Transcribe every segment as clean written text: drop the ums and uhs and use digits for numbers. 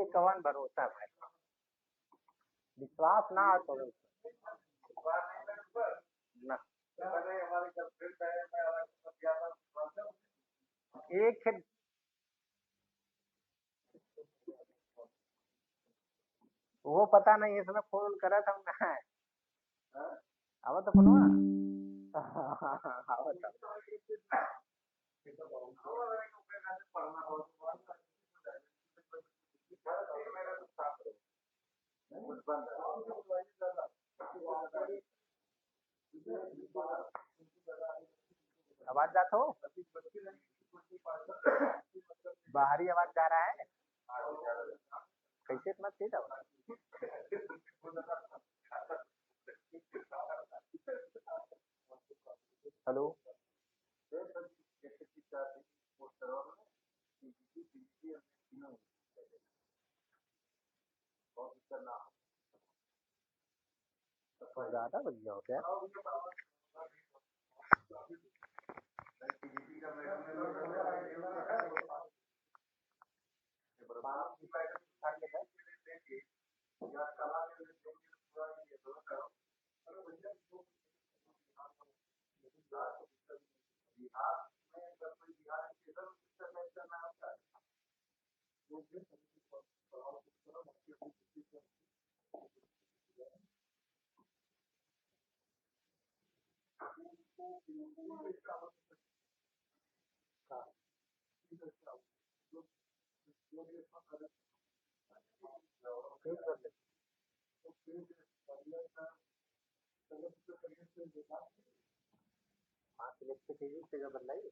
अरे कौन भरोसा भाई, विश्वास ना हो तो ना। एक है, वो पता नहीं इसमें फोन करा था मैं। अब तो फोन हुआ आवाज जाता हो, बाहरी आवाज जा रहा है, कैसे इतना तेज आवाज। हेलो, ज्यादा बज गया हो क्या। हाँ सिलेक्ट कीजिए जगह बदलाइए,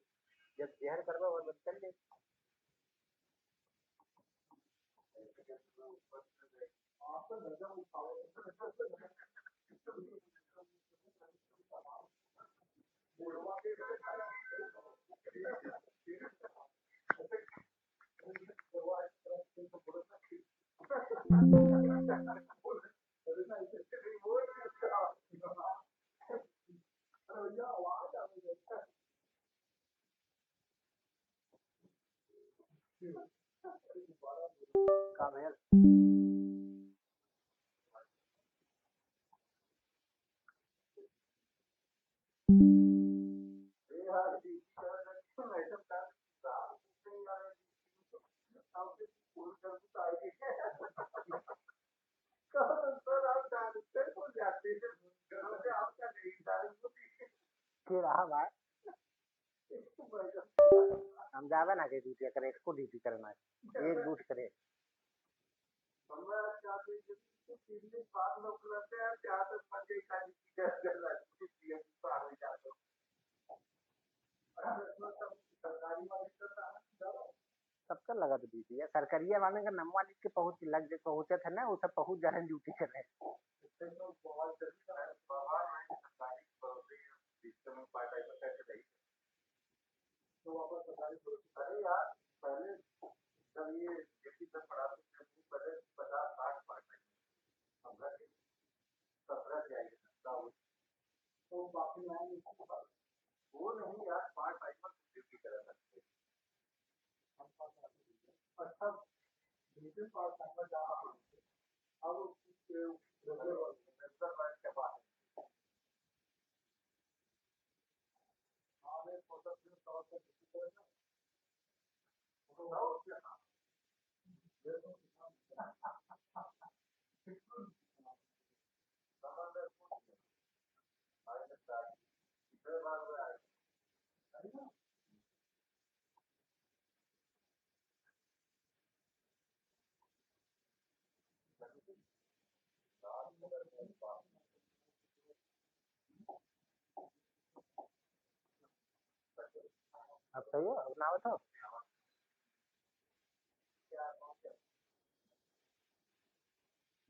जब जहर करवा वो चल ले। का भैया के रहा बात, हम ज्यादा ना के ड्यूटी करे, इसको ड्यूटी करना है, एक दूठ करे। सबका लगा तो ड्यूटी है, सरकारिया वाले का नमवा लिख के पहुंच लग पहुंचे थे ना, वो सब पहुंच जा रहे हैं ड्यूटी कर रहे हैं। अब सही है, अब ना बताओ,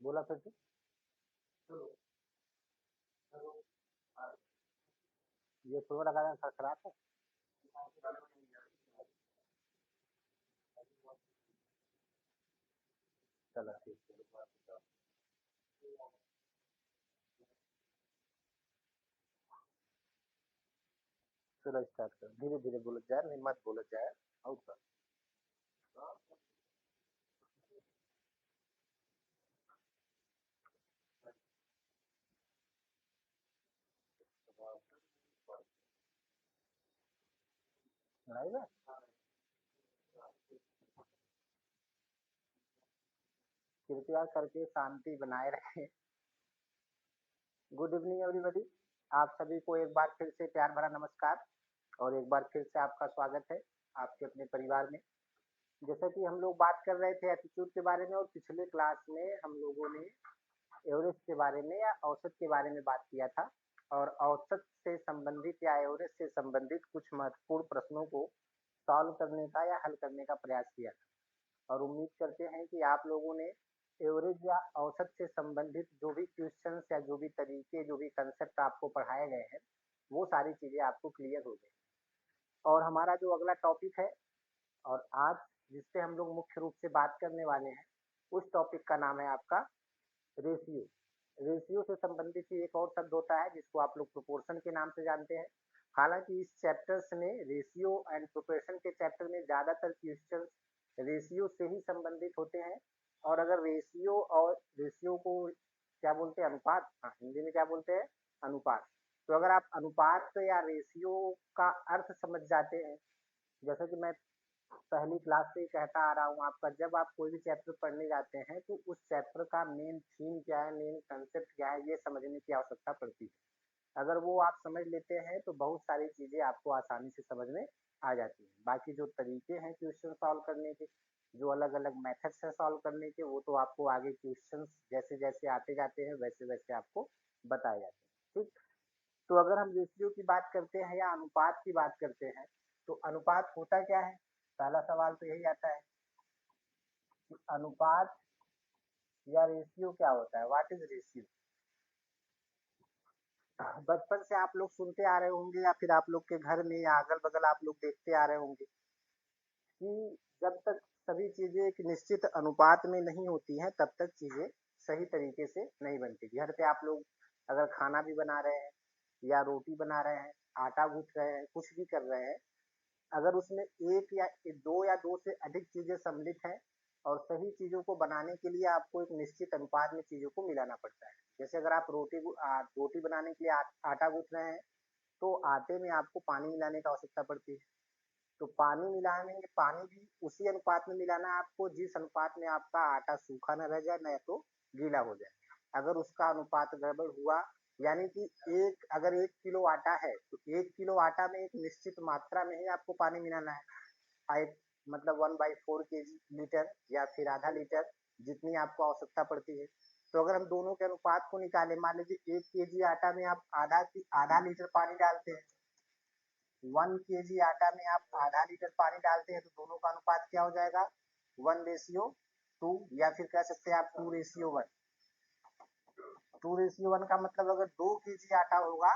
बोला फिर से, ये थोड़ा लगा खराब है। चलो ठीक है, चलो स्टार्ट करो, धीरे धीरे बोलो जाए, हिम्मत बोलो जाए, और लड़ाई में कृपया करके शांति बनाए रखें। Good evening everybody. आप सभी को एक बार फिर से प्यार भरा नमस्कार और एक बार फिर से आपका स्वागत है आपके अपने परिवार में। जैसा कि हम लोग बात कर रहे थे एटीट्यूड के बारे में और पिछले क्लास में हम लोगों ने एवरेस्ट के बारे में या औसत के बारे में बात किया था और औसत से संबंधित या एवरेस्ट से संबंधित कुछ महत्वपूर्ण प्रश्नों को सॉल्व करने का या हल करने का प्रयास किया था और उम्मीद करते हैं कि आप लोगों ने एवरेज या औसत से संबंधित जो भी क्वेश्चंस या जो भी तरीके जो भी कंसेप्ट आपको पढ़ाए गए हैं वो सारी चीज़ें आपको क्लियर हो गई। और हमारा जो अगला टॉपिक है और आज जिस पे हम लोग मुख्य रूप से बात करने वाले हैं उस टॉपिक का नाम है आपका रेशियो। रेशियो से संबंधित ही एक और शब्द होता है जिसको आप लोग प्रोपोर्शन के नाम से जानते हैं। हालांकि इस चैप्टर्स में रेशियो एंड प्रोपोर्शन के चैप्टर में ज़्यादातर क्वेश्चन रेशियो से ही संबंधित होते हैं और अगर रेशियो को क्या बोलते हैं अनुपात, हाँ हिंदी में क्या बोलते हैं अनुपात। तो अगर आप अनुपात या रेशियो का अर्थ समझ जाते हैं, जैसा कि मैं पहली क्लास से ही कहता आ रहा हूँ आपका, जब आप कोई भी चैप्टर पढ़ने जाते हैं तो उस चैप्टर का मेन थीम क्या है, मेन कंसेप्ट क्या है, ये समझने की आवश्यकता पड़ती है। अगर वो आप समझ लेते हैं तो बहुत सारी चीज़ें आपको आसानी से समझ में आ जाती हैं। बाकी जो तरीके हैं क्वेश्चन सॉल्व करने के, जो अलग अलग मेथड्स हैं सॉल्व करने के, वो तो आपको आगे क्वेश्चन जैसे जैसे आते जाते हैं वैसे वैसे आपको बताए जाते हैं। ठीक, तो अगर हम रेशियो की बात करते हैं या अनुपात की बात करते हैं तो अनुपात होता क्या है? पहला सवाल तो यही आता है कि अनुपात या रेशियो क्या होता है, व्हाट इज रेशियो। बचपन से आप लोग सुनते आ रहे होंगे या फिर आप लोग के घर में या अगल बगल आप लोग देखते आ रहे होंगे कि जब तक सभी चीजें एक निश्चित अनुपात में नहीं होती हैं तब तक चीजें सही तरीके से नहीं बनती। घर पे आप लोग अगर खाना भी बना रहे हैं या रोटी बना रहे हैं, आटा गूंथ रहे हैं, कुछ भी कर रहे हैं, अगर उसमें एक या दो से अधिक चीजें सम्मिलित हैं और सही चीजों को बनाने के लिए आपको एक निश्चित अनुपात में चीजों को मिलाना पड़ता है। जैसे अगर आप रोटी बनाने के लिए आटा गूंथ रहे हैं तो आटे में आपको पानी मिलाने की आवश्यकता पड़ती है। तो पानी मिलाने में पानी भी उसी अनुपात में मिलाना है आपको जिस अनुपात में आपका आटा सूखा न रह जाए न तो गीला हो जाए। अगर उसका अनुपात गड़बड़ हुआ, यानी कि अगर 1 किलो आटा है तो 1 किलो आटा में एक निश्चित मात्रा में ही आपको पानी मिलाना है। एक मतलब 1/4 kg लीटर या फिर आधा लीटर जितनी आपको आवश्यकता पड़ती है। तो अगर हम दोनों के अनुपात को निकालें, मान लीजिए 1 kg आटा में आप आधा लीटर पानी डालते हैं, 1 kg आटा में आप आधा लीटर पानी डालते हैं तो दोनों का अनुपात क्या हो जाएगा 1:2 या फिर कह सकते हैं आप 2:1। 2:1 का मतलब अगर 2 kg आटा होगा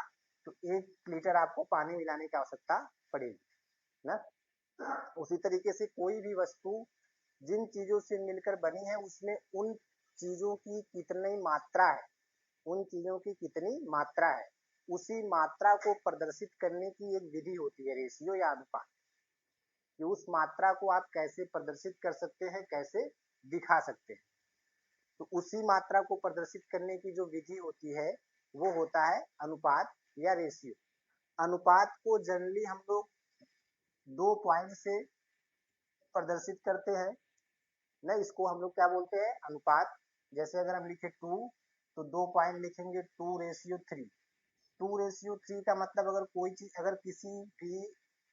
तो 1 लीटर आपको पानी मिलाने की आवश्यकता पड़ेगी ना। उसी तरीके से कोई भी वस्तु जिन चीजों से मिलकर बनी है उसमें उन चीजों की कितनी मात्रा है, उन चीजों की कितनी मात्रा है, उसी मात्रा को प्रदर्शित करने की एक विधि होती है रेशियो या अनुपात। कि उस मात्रा को आप कैसे प्रदर्शित कर सकते हैं, कैसे दिखा सकते हैं। तो उसी मात्रा को प्रदर्शित करने की जो विधि होती है वो होता है अनुपात या रेशियो। अनुपात को जनरली हम लोग 2 पॉइंट से प्रदर्शित करते हैं ना, इसको हम लोग क्या बोलते हैं अनुपात। जैसे अगर हम लिखे 2 तो 2 पॉइंट लिखेंगे 2:3। 2:3 का मतलब अगर कोई चीज अगर किसी भी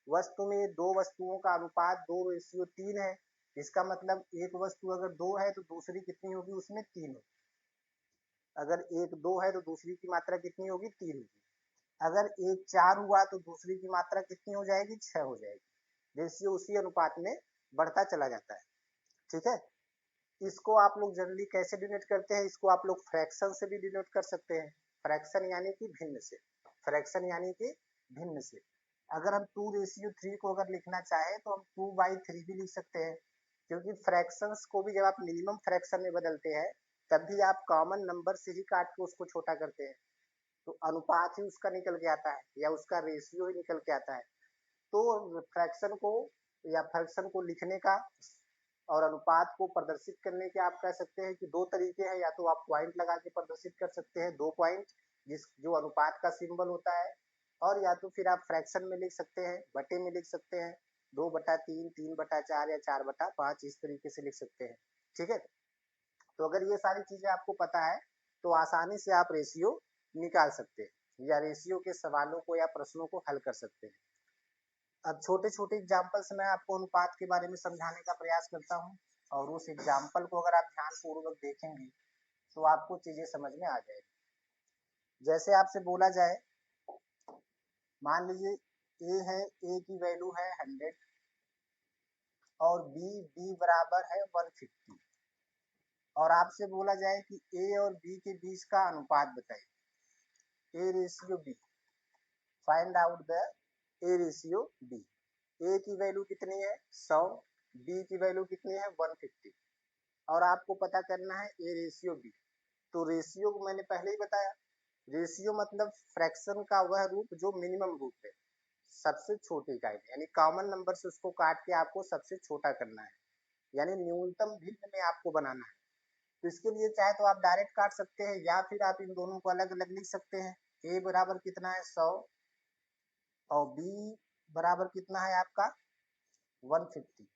वस्तु में दो वस्तुओं का अनुपात 2:3 है, इसका मतलब एक वस्तु अगर 2 है तो दूसरी कितनी होगी उसमें 3 होगी। अगर एक 2 है तो दूसरी की मात्रा कितनी होगी 3 होगी। अगर एक 4 हुआ तो दूसरी की मात्रा कितनी हो जाएगी 6 हो जाएगी। रेशियो उसी अनुपात में बढ़ता चला जाता है। ठीक है, इसको आप लोग जनरली कैसे डिनोट करते हैं, इसको आप लोग फ्रैक्शन से भी डिनोट कर सकते हैं। फ्रैक्शन यानी कि भिन्न से, फ्रैक्शन यानी कि भिन्न से। अगर हम 2:3 को अगर लिखना चाहें तो हम 2/3 भी लिख सकते हैं, क्योंकि फ्रैक्शंस को भी जब आप मिनिमम फ्रैक्शन में बदलते हैं तब भी आप कॉमन नंबर से ही काट के उसको छोटा करते हैं, तो अनुपात ही उसका निकल के आता है या उसका रेशियो ही निकल के आता है। तो फ्रैक्शन को या फ्रैक्शन को लिखने का और अनुपात को प्रदर्शित करने के आप कह सकते हैं कि दो तरीके हैं। या तो आप पॉइंट लगा के प्रदर्शित कर सकते हैं, 2 पॉइंट जो अनुपात का सिंबल होता है, और या तो फिर आप फ्रैक्शन में लिख सकते हैं, बटे में लिख सकते हैं, 2/3, 3/4 या 4/5 इस तरीके से लिख सकते हैं। ठीक है, तो अगर ये सारी चीजें आपको पता है तो आसानी से आप रेशियो निकाल सकते हैं या रेशियो के सवालों को या प्रश्नों को हल कर सकते हैं। अब छोटे छोटे एग्जाम्पल से मैं आपको अनुपात के बारे में समझाने का प्रयास करता हूँ, और उस एग्जाम्पल को अगर आप ध्यान पूर्वक देखेंगे तो आपको चीजें समझ में आ जाएगी। जैसे आपसे बोला जाए, मान लीजिए ए है, ए की वैल्यू है 100 और बी बराबर है 150, और आपसे बोला जाए कि ए और बी के बीच का अनुपात बताइए, A ratio B, find out the A ratio B. A की वैल्यू कितनी है 100, बी की वैल्यू कितनी है 150, और आपको पता करना है ए रेशियो बी। तो रेशियो को मैंने पहले ही बताया, रेशियो मतलब फ्रैक्शन का वह रूप जो मिनिमम रूप है, सबसे छोटी इकाई, यानी कॉमन नंबर से उसको काट के आपको सबसे छोटा करना है, यानी न्यूनतम भिन्न में आपको बनाना है। तो इसके लिए चाहे तो आप डायरेक्ट काट सकते हैं या फिर आप इन दोनों को अलग अलग लिख सकते हैं। ए बराबर कितना है 100 और बी बराबर कितना है आपका 150।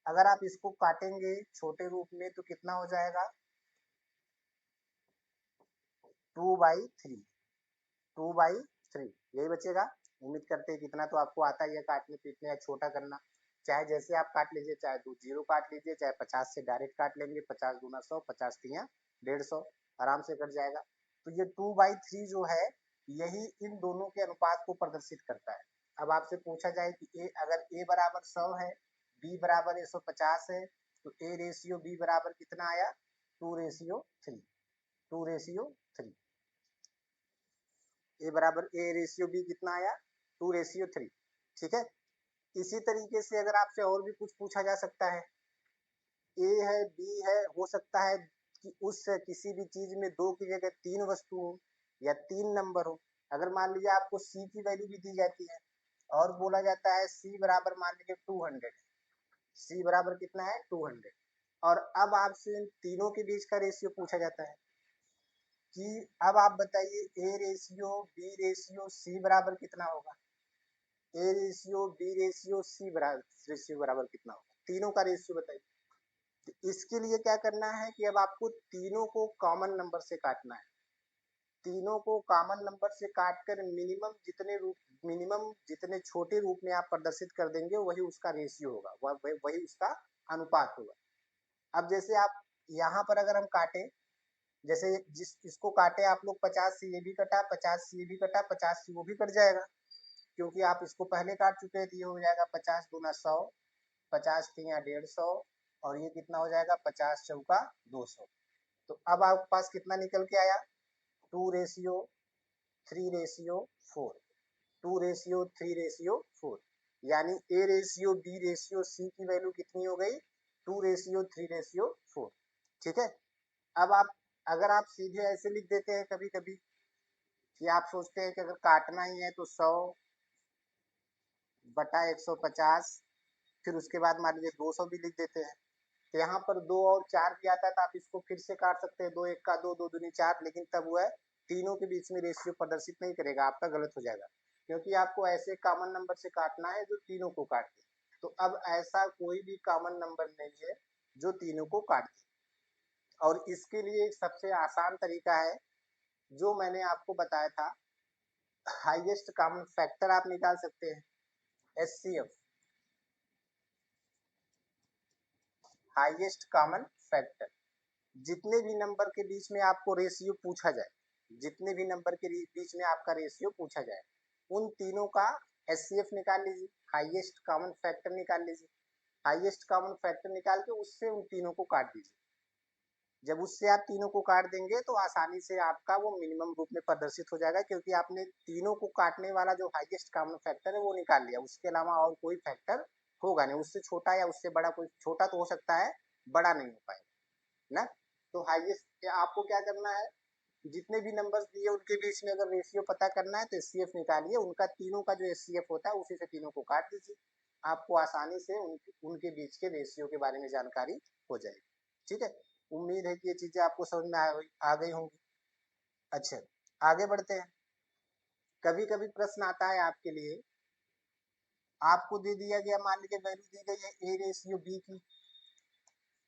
अगर आप इसको काटेंगे छोटे रूप में तो कितना हो जाएगा 2/3, 2/3 यही बचेगा। उम्मीद करते हैं कितना तो आपको आता ही है काटने पीटने या छोटा करना, चाहे जैसे आप काट लीजिए, चाहे 2 जीरो काट लीजिए, चाहे 50 से डायरेक्ट काट लेंगे, 50 दूना 100, 50 तिया 150, आराम से कट जाएगा। तो ये 2/3 जो है यही इन दोनों के अनुपात को प्रदर्शित करता है। अब आपसे पूछा जाए कि ए, अगर ए बराबर 100 है, बी बराबर 150 है, तो ए रेशियो बी बराबर कितना आया 2:3, 2:3। ए बराबर ए रेशियो बी कितना आया 2:3। ठीक है, इसी तरीके से अगर आपसे और भी कुछ पूछा जा सकता है, ए है बी है, हो सकता है कि उस किसी भी चीज में 2 की जगह 3 वस्तु हो या 3 नंबर हो। अगर मान लीजिए आपको सी की वैल्यू भी दी जाती है और बोला जाता है सी बराबर मान लीजिए 200, सी बराबर कितना है 200, और अब आपसे इन तीनों के बीच का रेशियो पूछा जाता है कि अब आप बताइए A ratio B ratio C बराबर कितना होगा, A ratio B ratio C बराबर रेशियो बराबर कितना होगा, तीनों का रेशियो बताइए। तो इसके लिए क्या करना है कि अब आपको तीनों को कॉमन नंबर से काटना है, तीनों को कॉमन नंबर से काट कर मिनिमम जितने छोटे रूप में आप प्रदर्शित कर देंगे वही उसका रेशियो होगा, वही उसका अनुपात होगा। अब जैसे आप यहाँ पर अगर हम काटें, जैसे जिस इसको काटे आप लोग 50 से ये भी कटा, 50 से ये भी कटा, 50 से वो भी कट जाएगा, क्योंकि आप इसको पहले काट चुके हैं। तो ये हो जाएगा 50 दूना 100, 50 तिया 150, और ये कितना हो जाएगा 50 चौका 200। तो अब आपके पास कितना निकल के आया 2:3:4, 2:3:4, यानी A ratio B ratio C की वैल्यू कितनी हो गई 2:3:4। ठीक है, अब आप अगर आप सीधे ऐसे लिख देते हैं कभी कभी कि आप सोचते हैं कि अगर काटना ही है तो 100/150, फिर उसके बाद मान लीजिए 200 भी लिख देते हैं, तो यहाँ पर 2 और 4 भी आता है तो आप इसको फिर से काट सकते हैं, 2 1 का 2, 2 दूनी 4, लेकिन तब वह तीनों के बीच में रेशियो प्रदर्शित नहीं करेगा, आपका गलत हो जाएगा, क्योंकि आपको ऐसे कॉमन नंबर से काटना है जो तीनों को काट दे। तो अब ऐसा कोई भी कॉमन नंबर नहीं है जो तीनों को काट दे, और इसके लिए एक सबसे आसान तरीका है जो मैंने आपको बताया था, हाईएस्ट कॉमन फैक्टर आप निकाल सकते हैं, एचसीएफ, हाईएस्ट कॉमन फैक्टर। जितने भी नंबर के बीच में आपको रेशियो पूछा जाए, जितने भी नंबर के बीच में आपका रेशियो पूछा जाए, उन तीनों का एचसीएफ निकाल लीजिए, हाईएस्ट कॉमन फैक्टर निकाल लीजिए, हाईएस्ट कॉमन फैक्टर निकाल के उससे उन तीनों को काट दीजिए। जब उससे आप तीनों को काट देंगे तो आसानी से आपका वो मिनिमम रूप में प्रदर्शित हो जाएगा, क्योंकि आपने तीनों को काटने वाला जो हाईएस्ट कॉमन फैक्टर है वो निकाल लिया, उसके अलावा और कोई फैक्टर होगा नहीं, उससे छोटा या उससे बड़ा, कोई छोटा तो हो सकता है, बड़ा नहीं हो पाएगा ना। तो हाईएस्ट आपको क्या करना है, जितने भी नंबर्स दिए उनके बीच में अगर रेशियो पता करना है तो एचसीएफ निकालिए, उनका तीनों का जो एचसीएफ होता है उसी से तीनों को काट दीजिए, आपको आसानी से उनके बीच के रेशियो के बारे में जानकारी हो जाएगी। ठीक है, उम्मीद है कि ये चीजें आपको समझ में आ गई होंगी। अच्छा, आगे बढ़ते हैं। कभी कभी प्रश्न आता है आपके लिए आपको दे दिया गया, मान लीजिए वैल्यू दी गई है ए रेशियो बी की।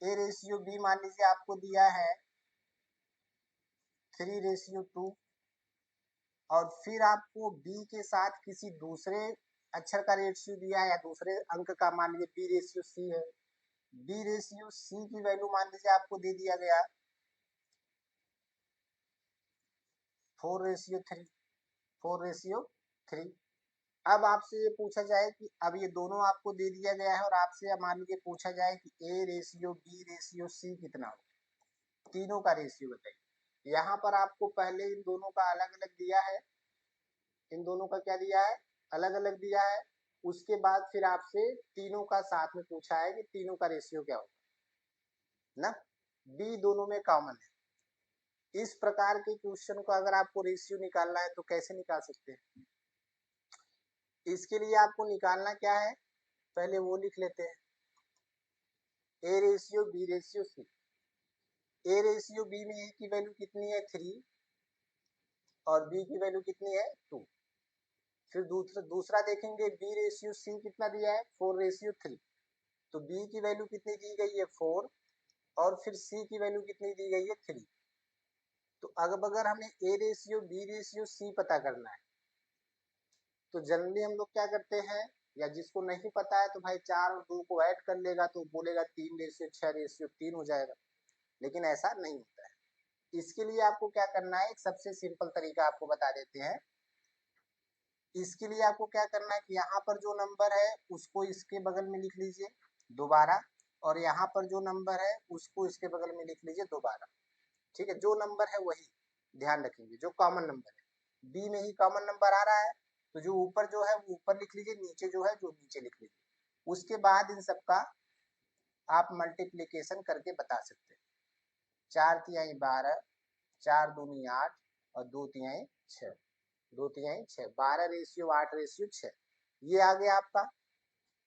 ए रेशियो बी मान लीजिए आपको दिया है 3:2, और फिर आपको बी के साथ किसी दूसरे अक्षर का रेशियो दिया है या दूसरे अंक का, मान लीजिए बी रेशियो सी है। बी रेशियो सी की वैल्यू मान लीजिए आपको दे दिया गया 4:3, 4:3। अब आपसे ये पूछा जाए कि अब ये दोनों आपको दे दिया गया है और आपसे मान लीजिए पूछा जाए कि A ratio B ratio C कितना हो, तीनों का रेशियो बताइए। यहाँ पर आपको पहले इन दोनों का अलग अलग दिया है, इन दोनों का क्या दिया है, अलग अलग दिया है। उसके बाद फिर आपसे तीनों का साथ में पूछा है कि तीनों का रेशियो क्या होगा ना, बी दोनों में कॉमन है। इस प्रकार के क्वेश्चन को अगर आपको रेशियो निकालना है तो कैसे निकाल सकते हैं? इसके लिए आपको निकालना क्या है, पहले वो लिख लेते हैं, A ratio B ratio C. A ratio B में ए की वैल्यू कितनी है 3 और बी की वैल्यू कितनी है 2। फिर दूसरा देखेंगे बी रेशियो सी कितना दिया है 4:3, तो बी की वैल्यू कितनी दी गई है 4 और फिर सी की वैल्यू कितनी दी गई है 3। तो अब अगर हमें A ratio B ratio C पता करना है तो जनरली हम लोग क्या करते हैं, या जिसको नहीं पता है तो भाई 4 और 2 को ऐड कर लेगा तो बोलेगा 3:6:3 हो जाएगा, लेकिन ऐसा नहीं होता है। इसके लिए आपको क्या करना है, एक सबसे सिंपल तरीका आपको बता देते हैं। इसके लिए आपको क्या करना है कि यहाँ पर जो नंबर है उसको इसके बगल में लिख लीजिए दोबारा, और यहाँ पर जो नंबर है उसको इसके बगल में लिख लीजिए दोबारा। ठीक है, जो नंबर है वही ध्यान रखेंगे, जो कॉमन नंबर है। बी में ही कॉमन नंबर आ रहा है तो जो ऊपर जो है वो ऊपर लिख लीजिए, नीचे जो है जो नीचे लिख लीजिए। उसके बाद इन सबका आप मल्टीप्लीकेशन करके बता सकते हैं। 4×3 = 12, 4×2 = 8 और 2×3 = 6, 2×3 = 6, 12:8:6 ये आ गया आपका।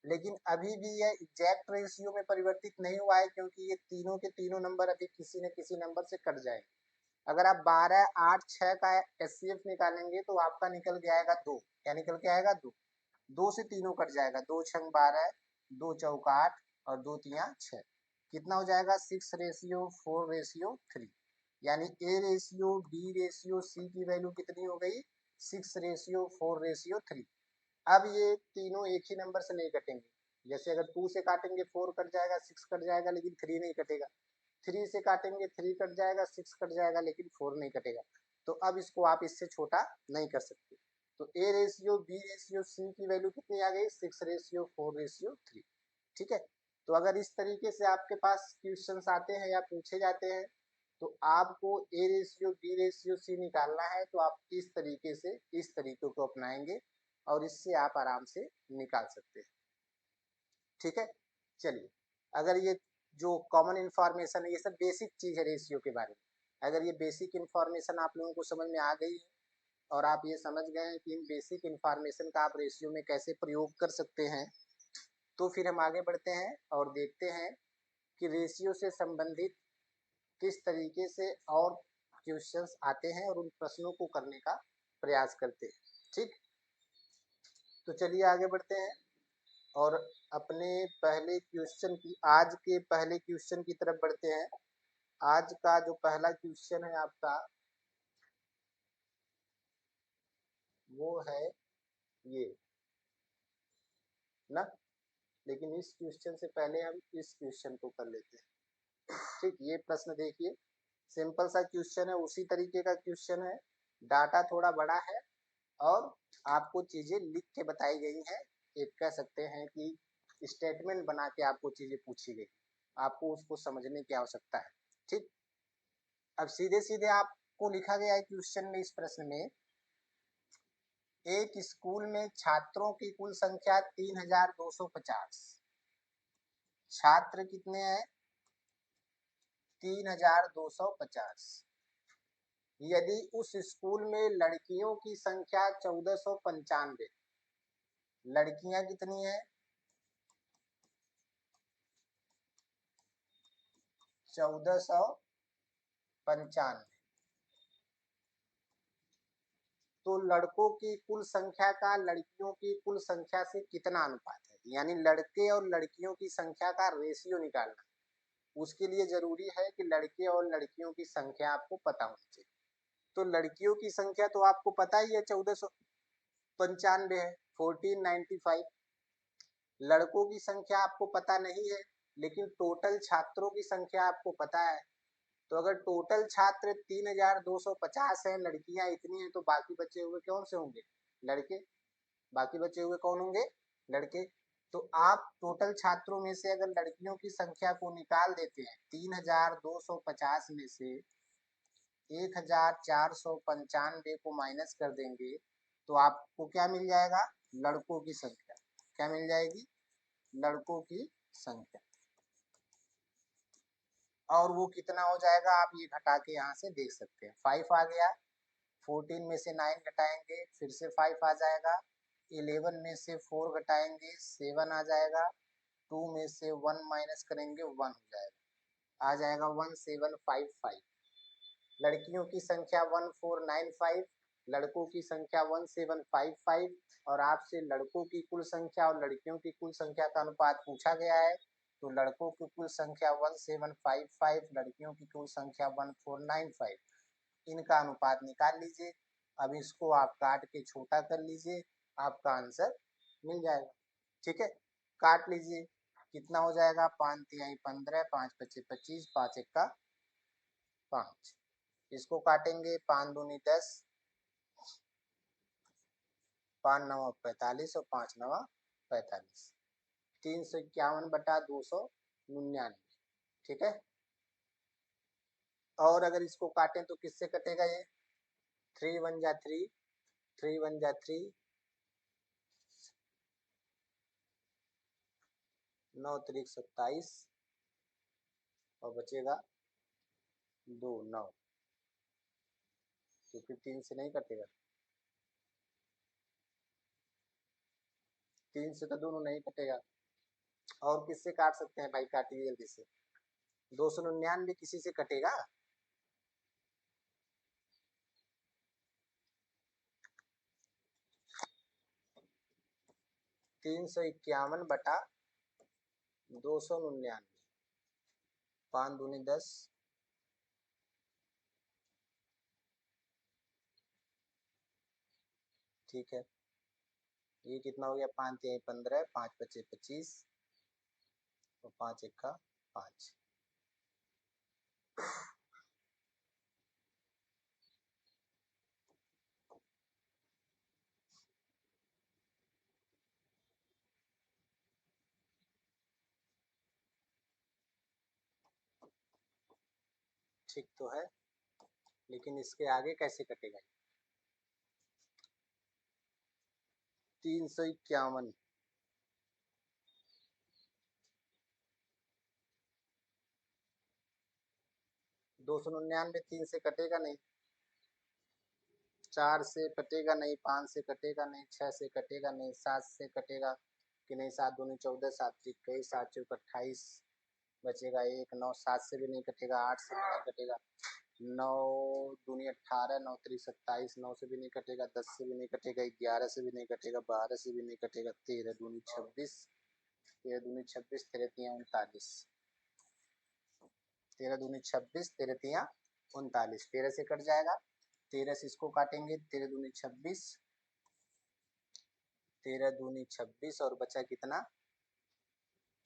लेकिन अभी भी यह एग्जैक्ट रेशियो में परिवर्तित नहीं हुआ है, क्योंकि ये तीनों के तीनों नंबर अभी किसी न किसी नंबर से कट जाएंगे। अगर आप 12, 8, 6 का एचसीएफ निकालेंगे तो आपका निकल के आएगा 2, क्या निकल के आएगा 2, 2 से तीनों कट जाएगा, 2×6 = 12, 2×4 = 8 और 2×3 = 6, कितना हो जाएगा 6:4:3। यानी A ratio B ratio C की वैल्यू कितनी हो गई 6:4:3। अब ये तीनों एक ही नंबर से नहीं कटेंगे, जैसे अगर 2 से काटेंगे 4 कट जाएगा, 6 कट जाएगा, लेकिन 3 नहीं कटेगा। 3 से काटेंगे 3 कट जाएगा, 6 कट जाएगा, लेकिन 4 नहीं कटेगा। तो अब इसको आप इससे छोटा नहीं कर सकते। तो A ratio B ratio C की वैल्यू कितनी आ गई 6:4:3। ठीक है, तो अगर इस तरीके से आपके पास क्वेश्चंस आते हैं या पूछे जाते हैं तो आपको A ratio B ratio C निकालना है तो आप इस तरीके से इस तरीके को अपनाएंगे और इससे आप आराम से निकाल सकते हैं। ठीक है, चलिए, अगर ये जो कॉमन इंफॉर्मेशन है, ये सब बेसिक चीज है रेशियो के बारे में। अगर ये बेसिक इंफॉर्मेशन आप लोगों को समझ में आ गई है और आप ये समझ गए हैं कि इन बेसिक इंफॉर्मेशन का आप रेशियो में कैसे प्रयोग कर सकते हैं, तो फिर हम आगे बढ़ते हैं और देखते हैं कि रेशियो से संबंधित किस तरीके से और क्वेश्चंस आते हैं और उन प्रश्नों को करने का प्रयास करते हैं। ठीक, तो चलिए आगे बढ़ते हैं और अपने पहले क्वेश्चन की, आज के पहले क्वेश्चन की तरफ बढ़ते हैं। आज का जो पहला क्वेश्चन है आपका वो है ये ना, लेकिन इस क्वेश्चन से पहले हम इस क्वेश्चन को कर लेते हैं। ठीक, ये प्रश्न देखिए, सिंपल सा क्वेश्चन है, उसी तरीके का क्वेश्चन है, डाटा थोड़ा बड़ा है और आपको चीजें लिख के बताई गई हैं। एक कह सकते हैं कि स्टेटमेंट बना के आपको चीजें पूछी गई, आपको उसको समझने की आवश्यकता है। ठीक, अब सीधे सीधे आपको लिखा गया है क्वेश्चन में, इस प्रश्न में, एक स्कूल में छात्रों की कुल संख्या 3250, छात्र कितने हैं 3250। यदि उस स्कूल में लड़कियों की संख्या 1495, लड़कियां कितनी है 1495, तो लड़कों की कुल संख्या का लड़कियों की कुल संख्या से कितना अनुपात है, यानी लड़के और लड़कियों की संख्या का रेशियो निकालना। उसके लिए जरूरी है कि लड़के और लड़कियों की संख्या आपको पता होनी चाहिए। तो लड़कियों की संख्या तो आपको पता ही है 1495 है, 1495। लड़कों की संख्या आपको पता नहीं है, लेकिन टोटल छात्रों की संख्या आपको पता है। तो अगर टोटल छात्र 3250 है, लड़कियां इतनी हैं, तो बाकी बचे हुए कौन से होंगे, लड़के। बाकी बचे हुए कौन होंगे, लड़के। तो आप टोटल छात्रों में से अगर लड़कियों की संख्या को निकाल देते हैं, 3250 में से 1495 को माइनस कर देंगे, तो आपको क्या मिल जाएगा, लड़कों की संख्या। क्या मिल जाएगी, लड़कों की संख्या। और वो कितना हो जाएगा, आप ये घटा के यहाँ से देख सकते हैं। 5 आ गया, 14 में से 9 घटाएंगे, फिर से 5 आ जाएगा। 11 में से 4 घटाएंगे, 7 आ जाएगा। 2 में से 1 माइनस करेंगे, 1 हो जाएगा। आ जाएगा 1755। लड़कियों की संख्या 1495, लड़कों की संख्या 1755। और आपसे लड़कों की कुल संख्या और लड़कियों की कुल संख्या का अनुपात पूछा गया है। तो लड़कों की कुल संख्या 1755, लड़कियों की कुल संख्या 1495। इनका अनुपात निकाल लीजिए। अब इसको आप काट के छोटा कर लीजिए, आपका आंसर मिल जाएगा। ठीक है, काट लीजिए। कितना हो जाएगा, 5 तिहाई 15, 5 पचे 25, 5 एक का 5। इसको काटेंगे, 5 दूनी 10, 5 नवा 45 और 5 नवा 45। 351/299। ठीक है। और अगर इसको काटें तो किससे कटेगा ये, 3 1 जा 3, 3 1 जा 3, 9 3 27 और बचेगा 2 9, क्योंकि 3 से नहीं कटेगा, 3 से तो दोनों नहीं कटेगा। और किससे काट सकते हैं भाई, काटिए जल्दी से। 299 किसी से कटेगा, 351/299। 5 दूनी 10, ठीक है। ये कितना हो गया, 5 तिहाई 15, 5 पचे 25 और 5 एक का 5। ठीक तो है, लेकिन इसके आगे कैसे कटेगा, 351। 299 3 से कटेगा नहीं, 4 से कटेगा नहीं, 5 से कटेगा नहीं, 6 से कटेगा नहीं, 7 से कटेगा कि नहीं, 7 दूनी 14, 7 21, 7 चौक 28, बचेगा 1, 9 7 से भी नहीं कटेगा, 8 से भी नहीं कटेगा, 9 दूनी 18, 9 3 27, 9 से भी नहीं कटेगा, 10 से भी नहीं कटेगा, 11 से भी नहीं कटेगा, 12 से भी नहीं कटेगा, 13 दूनी 26, 13 दूनी 26, 13 तिया 39, 13 दूनी 26, 13 तिया 39, 13 से कट जाएगा, 13 से इसको काटेंगे, 13 दूनी 26, 13 दूनी 26 और बचा कितना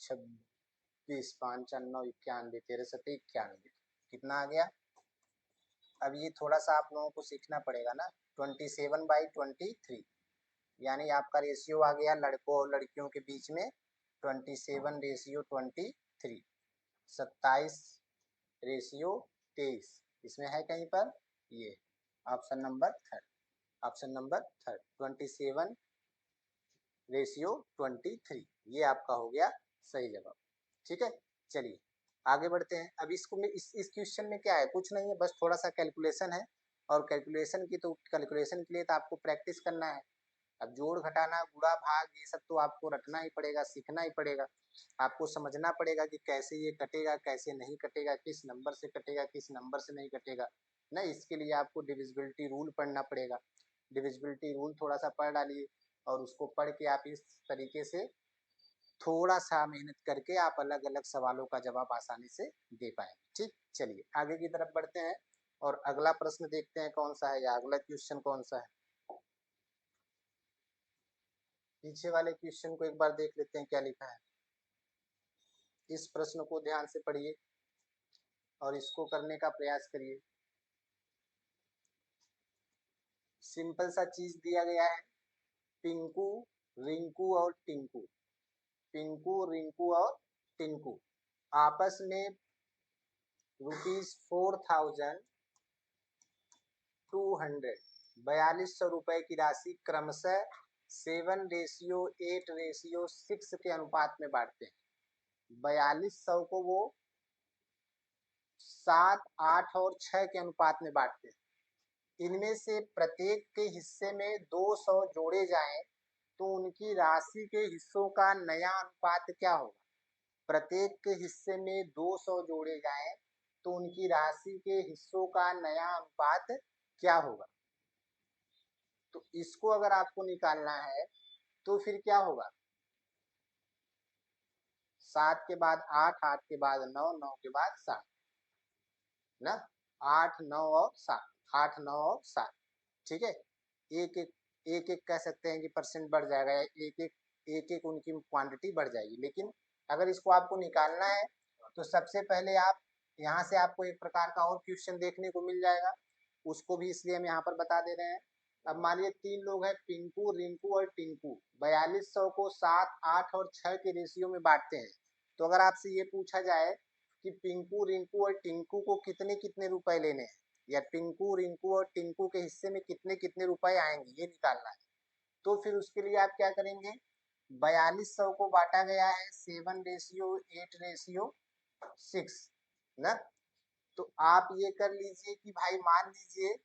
26, 5 9 91, 13 सत्ते 91, कितना आ गया। अब ये थोड़ा सा आप लोगों को सीखना पड़ेगा ना, 27/23, यानी आपका रेशियो आ गया लड़कों और लड़कियों के बीच में 27/23, 27 रेशियो 23। इसमें है कहीं पर, ये option number third, option number third 27/23, ये आपका हो गया सही जवाब। ठीक है, चलिए आगे बढ़ते हैं। अब इसको में इस क्वेश्चन में क्या है, कुछ नहीं है, बस थोड़ा सा कैलकुलेशन है। और कैलकुलेशन की तो कैलकुलेशन के लिए तो आपको प्रैक्टिस करना है। अब जोड़ घटाना गुणा भाग ये सब तो आपको रटना ही पड़ेगा, सीखना ही पड़ेगा। आपको समझना पड़ेगा कि कैसे ये कटेगा, कैसे नहीं कटेगा, किस नंबर से कटेगा, किस नंबर से नहीं कटेगा। नहीं, इसके लिए आपको डिविजिबिलिटी रूल पढ़ना पड़ेगा। डिविजिबिलिटी रूल थोड़ा सा पढ़ डालिए, और उसको पढ़ के आप इस तरीके से थोड़ा सा मेहनत करके आप अलग अलग सवालों का जवाब आसानी से दे पाएंगे। ठीक, चलिए आगे की तरफ बढ़ते हैं और अगला प्रश्न देखते हैं कौन सा है, या अगला क्वेश्चन कौन सा है। पीछे वाले क्वेश्चन को एक बार देख लेते हैं क्या लिखा है। इस प्रश्न को ध्यान से पढ़िए और इसको करने का प्रयास करिए। सिंपल सा चीज दिया गया है, पिंकू, रिंकू और टिंकू, पिंकू, रिंकू और टिंकू आपस में ₹4200 ₹4200 की राशि क्रमशः 7:8:6 के अनुपात में बांटते हैं। 4200 को वो 7, 8 और 6 के अनुपात में बांटते हैं। इनमें से प्रत्येक के हिस्से में 200 जोड़े जाएं तो उनकी राशि के हिस्सों का नया अनुपात क्या होगा। प्रत्येक के हिस्से में 200 जोड़े जाएं तो उनकी राशि के हिस्सों का नया अनुपात क्या होगा। तो इसको अगर आपको निकालना है तो फिर क्या होगा, 7 के बाद 8, 8 के बाद 9, 9 के बाद 7 ना, 8, 9 और 7, 8, 9 और 7। ठीक है, एक एक एक एक कह सकते हैं कि परसेंट बढ़ जाएगा, या एक एक उनकी क्वांटिटी बढ़ जाएगी। लेकिन अगर इसको आपको निकालना है तो सबसे पहले आप यहाँ से आपको एक प्रकार का और क्वेश्चन देखने को मिल जाएगा, उसको भी इसलिए हम यहाँ पर बता दे रहे हैं। अब मानिए 3 लोग हैं, पिंकू, रिंकू और टिंकू, 4200 को 7, 8 और 6 के रेशियो में बांटते हैं। तो अगर आपसे ये पूछा जाए कि पिंकू, रिंकू और टिंकू को कितने कितने रुपए लेने हैं, या पिंकू, रिंकू और टिंकू के हिस्से में कितने कितने रुपए आएंगे, ये निकालना है, तो फिर उसके लिए आप क्या करेंगे, 4200 को बांटा गया है 7:8:6 ना। तो आप ये कर लीजिए कि भाई मान लीजिए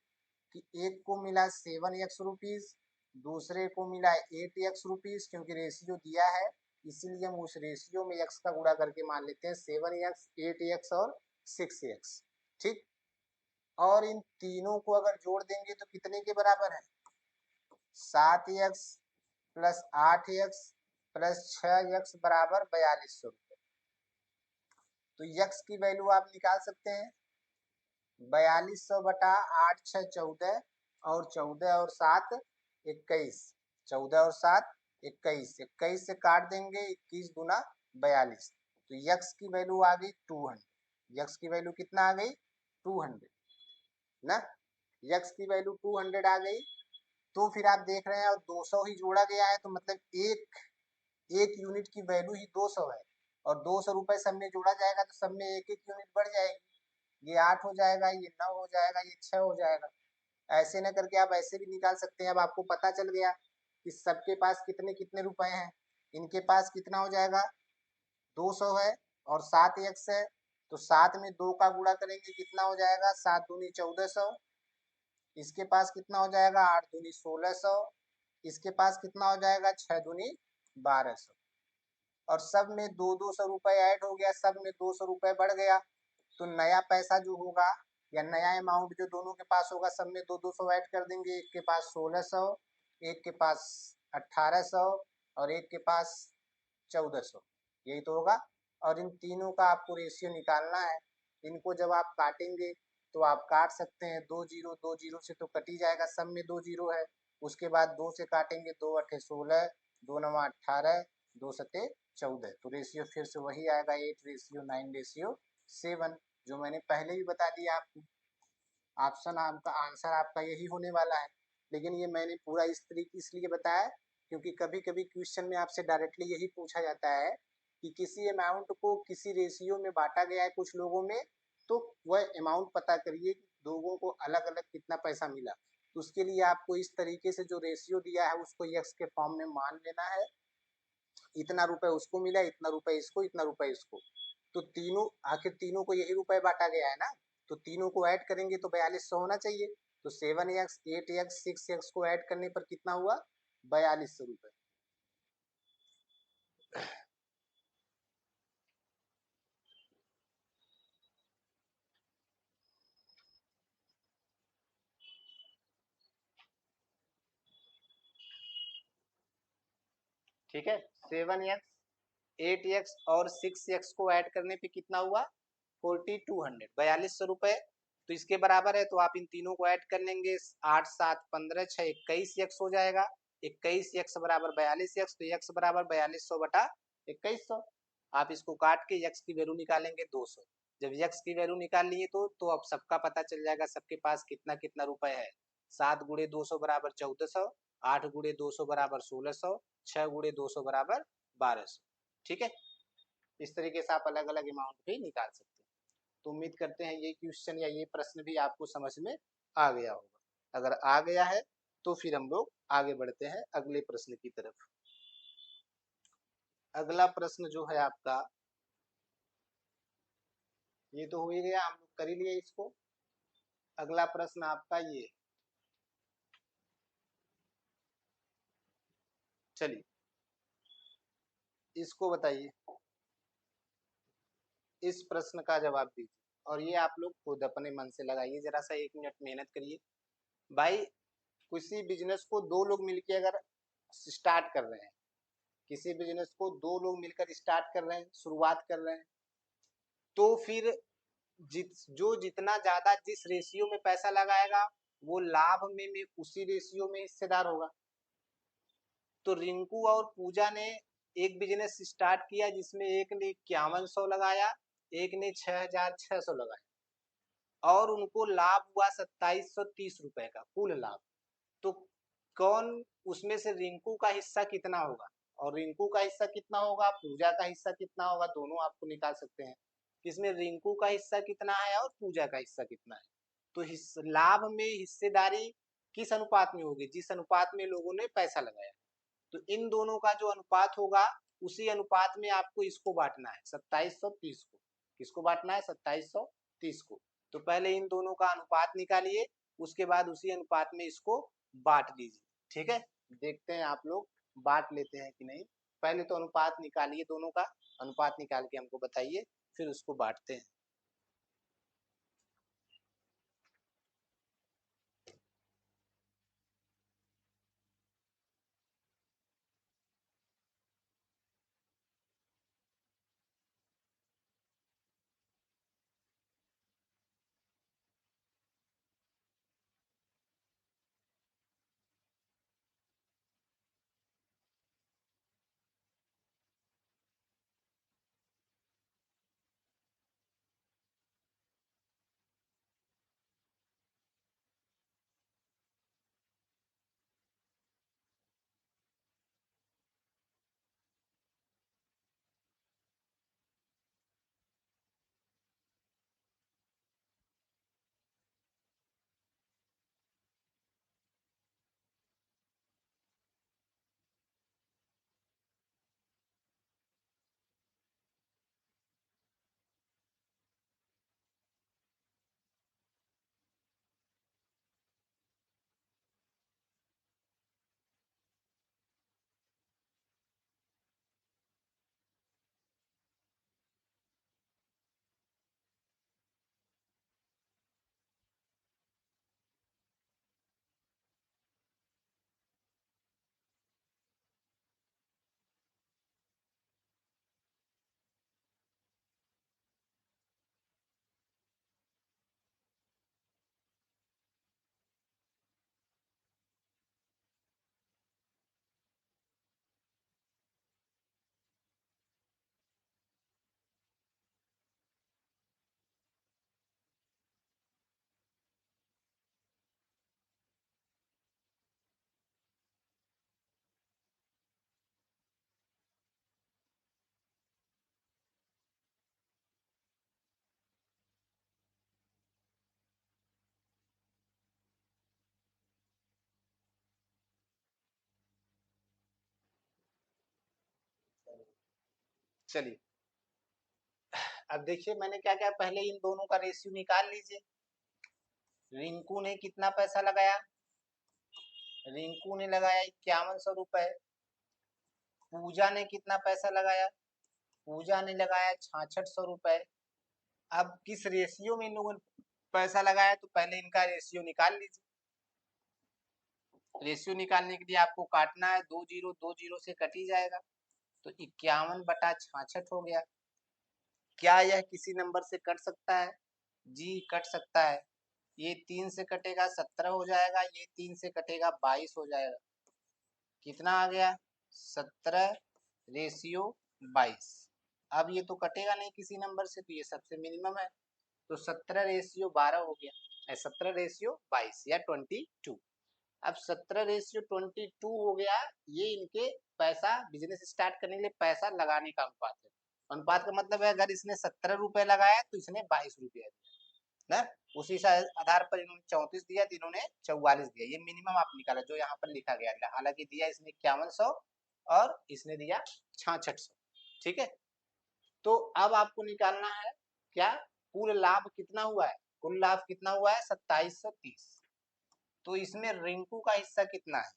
कि एक को मिला 7x रुपीज, दूसरे को मिला 8x रुपीज, क्योंकि रेशियो दिया है इसीलिए हम उस रेशियो में x का गुणा करके मान लेते हैं 7x, 8x और 6x। ठीक, और इन तीनों को अगर जोड़ देंगे तो कितने के बराबर है, 7x plus 8x plus 6x बराबर 4200। तो x की वैल्यू आप निकाल सकते हैं 4200 बटा 8, 6, 14 और 14 और 7 21, 14 और 7 21, 21 से काट देंगे, 21 दूना 42। तो x की वैल्यू आ गई 200, x की वैल्यू कितना आ गई 200 ना, x की वैल्यू 200 आ गई। तो फिर आप देख रहे हैं और 200 ही जोड़ा गया है, तो मतलब एक यूनिट की वैल्यू ही 200 है, और 200 रुपए सब में जोड़ा जाएगा तो सब में एक एक यूनिट बढ़ जाएगी, ये 8 हो जाएगा, ये 9 हो जाएगा, ये 6 हो जाएगा। ऐसे न करके आप ऐसे भी निकाल सकते हैं। अब आपको पता चल गया कि सबके पास कितने कितने रुपए हैं। इनके पास कितना हो जाएगा, 200 है और 7 एक्स है, तो 7 में 2 का गुणा करेंगे कितना हो जाएगा, 7 दूनी 1400। इसके पास कितना हो जाएगा, 8 दूनी 1600। इसके पास कितना हो जाएगा, 6 दूनी 1200। और सब में 2-200 रुपए ऐड हो गया, सब में 200 रुपए बढ़ गया। तो नया पैसा जो होगा या नया अमाउंट जो दोनों के पास होगा, सब में 2-200 ऐड कर देंगे। एक के पास 1600, एक के पास 1800 और एक के पास 1400, यही तो होगा। और इन तीनों का आपको रेशियो निकालना है। इनको जब आप काटेंगे तो आप काट सकते हैं, 2 से तो कट ही जाएगा, सब में 2 जीरो है। उसके बाद 2 से काटेंगे, 2 अठे 16, 2 नवा 18, 2 सते 14, तो रेशियो फिर से वही आएगा 8:9:7, जो मैंने पहले ही बता दिया आपको। ऑप्शन आपका आंसर आपका यही होने वाला है। लेकिन ये मैंने पूरा इस तरीके इसलिए बताया क्योंकि कभी कभी क्वेश्चन में आपसे डायरेक्टली यही पूछा जाता है कि किसी अमाउंट को किसी रेशियो में बांटा गया है कुछ लोगों में, तो वह अमाउंट पता करिए कि लोगों को अलग अलग कितना पैसा मिला। तो उसके लिए आपको इस तरीके से जो रेशियो दिया है उसको यक्स के फॉर्म में मान लेना है, इतना रुपए उसको मिला, इतना रुपए इसको, इतना रुपए इसको। तो तीनों, आखिर तीनों को यही रुपए बांटा गया है ना, तो तीनों को ऐड करेंगे तो 4200 होना चाहिए। तो 7x, 8x, 6x को ऐड करने पर कितना हुआ, 4200 रुपए। ठीक है, 7x 8x और 6x को ऐड करने पे कितना हुआ 4200, 4200 रुपए। तो इसके बराबर है, तो आप इन तीनों को ऐड कर लेंगे, 8 7 15 6 21x हो जाएगा। 21x बराबर 42x, तो x बराबर 4200 बटा 2100। आप इसको काट के x की वैल्यू निकालेंगे 200। जब x की वैल्यू निकाल लिए तो अब सबका पता चल जाएगा सबके पास कितना कितना रुपए है। 7 गुणे 200 बराबर 1400, 8 गुणे 200 बराबर 1600, 6 गुणे 200 बराबर 1200। ठीक है, इस तरीके से आप अलग अलग अमाउंट भी निकाल सकते हैं। तो उम्मीद करते हैं ये क्वेश्चन या ये प्रश्न भी आपको समझ में आ गया होगा। अगर आ गया है तो फिर हम लोग आगे बढ़ते हैं अगले प्रश्न की तरफ। अगला प्रश्न जो है आपका, ये तो हो ही गया, हम लोग कर ही लिए इसको। अगला प्रश्न आपका ये, चलिए इसको बताइए, इस प्रश्न का जवाब दीजिए। और ये आप लोग खुद अपने मन से लगाइए, जरा सा 1 मिनट मेहनत करिए। भाई किसी बिजनेस को दो लोग मिलकर अगर स्टार्ट कर रहे हैं, किसी बिजनेस को दो लोग मिलकर स्टार्ट कर रहे हैं, शुरुआत कर रहे हैं, तो फिर जो जितना ज्यादा जिस रेशियो में पैसा लगाएगा वो लाभ में उसी रेशियो में हिस्सेदार होगा। तो रिंकू और पूजा ने एक बिजनेस स्टार्ट किया जिसमें एक ने 5100 लगाया, एक ने 6600 लगाया, और उनको लाभ हुआ 2730 रुपए का कुल लाभ। तो कौन उसमें से रिंकू का हिस्सा कितना होगा, और रिंकू का हिस्सा कितना होगा, पूजा का हिस्सा कितना होगा, दोनों आपको निकाल सकते हैं। इसमें रिंकू का हिस्सा कितना है और पूजा का हिस्सा कितना है। तो लाभ में हिस्सेदारी किस अनुपात में होगी, जिस अनुपात में लोगों ने पैसा लगाया। तो इन दोनों का जो अनुपात होगा उसी अनुपात में आपको इसको बांटना है 2730 को। किसको बांटना है, 2730 को। तो पहले इन दोनों का अनुपात निकालिए, उसके बाद उसी अनुपात में इसको बांट दीजिए। ठीक है, देखते हैं आप लोग बांट लेते हैं कि नहीं। पहले तो अनुपात निकालिए, दोनों का अनुपात निकाल के हमको बताइए, फिर उसको बांटते हैं। चलिए अब देखिए मैंने क्या क्या, पहले इन दोनों का रेशियो निकाल लीजिए। रिंकू ने कितना पैसा लगाया, रिंकू ने लगाया 5100 रुपए। पूजा ने कितना पैसा लगाया, पूजा ने लगाया 6600 रुपए। अब किस रेशियो में इन लोगों ने पैसा लगाया, तो पहले इनका रेशियो निकाल लीजिए। रेशियो निकालने के लिए आपको काटना है, 2 जीरो से कट ही जाएगा, तो 51/66 हो गया। क्या यह किसी नंबर से कट सकता है? जी कट सकता है। ये 3 से कटेगा 17 हो जाएगा, ये 3 से कटेगा 22 हो जाएगा। कितना आ गया? 17/22। अब ये तो कटेगा नहीं किसी नंबर से, तो ये सबसे मिनिमम है, तो 17/12 हो गया, 17/22 या 22। अब 17/22 हो गया, ये इनके पैसा बिजनेस स्टार्ट करने के लिए पैसा लगाने का अनुपात है। अनुपात का मतलब है अगर इसने 17 रुपए लगाया तो इसने 22 रुपया दिया ना, उसी आधार पर इन्होंने 34 दिया तो इन्होंने 44 दिया। ये मिनिमम आप निकाला जो यहाँ पर लिखा गया, हालांकि दिया इसने 5100 और इसने दिया 6600। ठीक है, तो अब आपको निकालना है क्या, कुल लाभ कितना हुआ है? कुल लाभ कितना हुआ है? 2730। तो इसमें रिंकू का हिस्सा कितना है?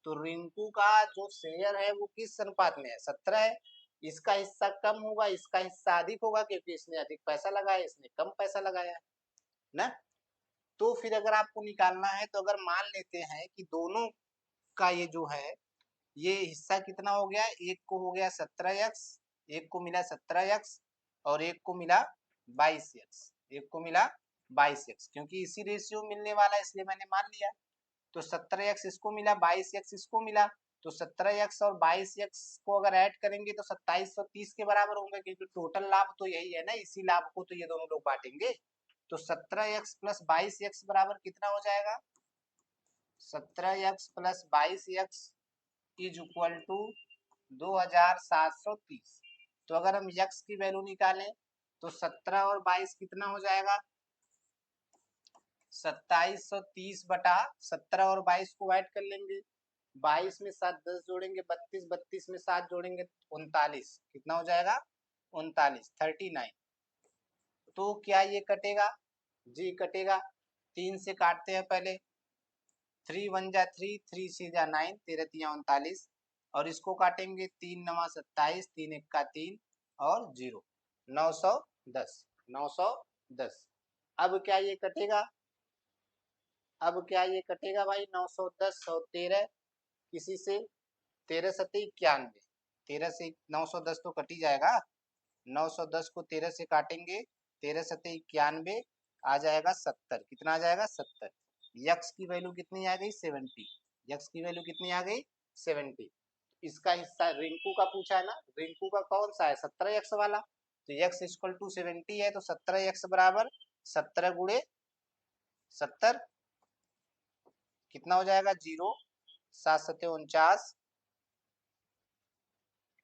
तो रिंकू का जो शेयर है वो किस अनुपात में है? 17 है। इसका हिस्सा कम होगा, इसका हिस्सा अधिक होगा, क्योंकि इसने अधिक पैसा लगाया, इसने कम पैसा लगाया है ना। तो फिर अगर आपको निकालना है तो अगर मान लेते हैं कि दोनों का ये जो है ये हिस्सा कितना हो गया, एक को हो गया 17x, एक को मिला 17x और एक को मिला 22x, एक को मिला 22x, क्योंकि इसी रेशियो मिलने वाला है इसलिए मैंने मान लिया। तो 17x इसको मिला, 22x इसको मिला, तो 17x और 22x को अगर ऐड करेंगे तो 2730 के बराबर होंगे, क्योंकि टोटल लाभ तो यही है ना, इसी लाभ को तो ये दोनों लोग बांटेंगे। तो 17x प्लस 22x बराबर कितना हो जाएगा? 17x plus 22x is equal to 2730। तो अगर हम x की वैल्यू निकालें तो 17 और 22 कितना हो जाएगा? 2730 बटा 17 और 22 को ऐड कर लेंगे, 22 में 7 10 जोड़ेंगे 32, 32 में 7 जोड़ेंगे 39, कितना हो जाएगा? 39, 39। तो क्या ये कटेगा? जी कटेगा। 3 से काटते हैं पहले, 3 1 जा 3, 3 6 जा 9, 13 3 39, और इसको काटेंगे 3 9 27, 3 1 का 3 और 0, 910, 910। अब क्या ये कटेगा? अब क्या ये कटेगा भाई? 910 और 13 किसी से, 13 सत्ते 91, 13 से 910 तो कट ही जाएगा, 910 को 13 से काटेंगे, 13 सत्ते 91, आ जाएगा 70। कितना आ जाएगा? 70। यक्स की वैल्यू कितनी आ गई? 70। यक्स की वैल्यू कितनी आ गई? 70। इसका हिस्सा रिंकू का पूछा है ना, रिंकू का कौन सा है? 17 यक्स वाला, तो यक्स इक्वल टू 70 है, तो 17 यक्स बराबर 17 गुणे 70, कितना हो जाएगा? 0, 7 सत्ते 49,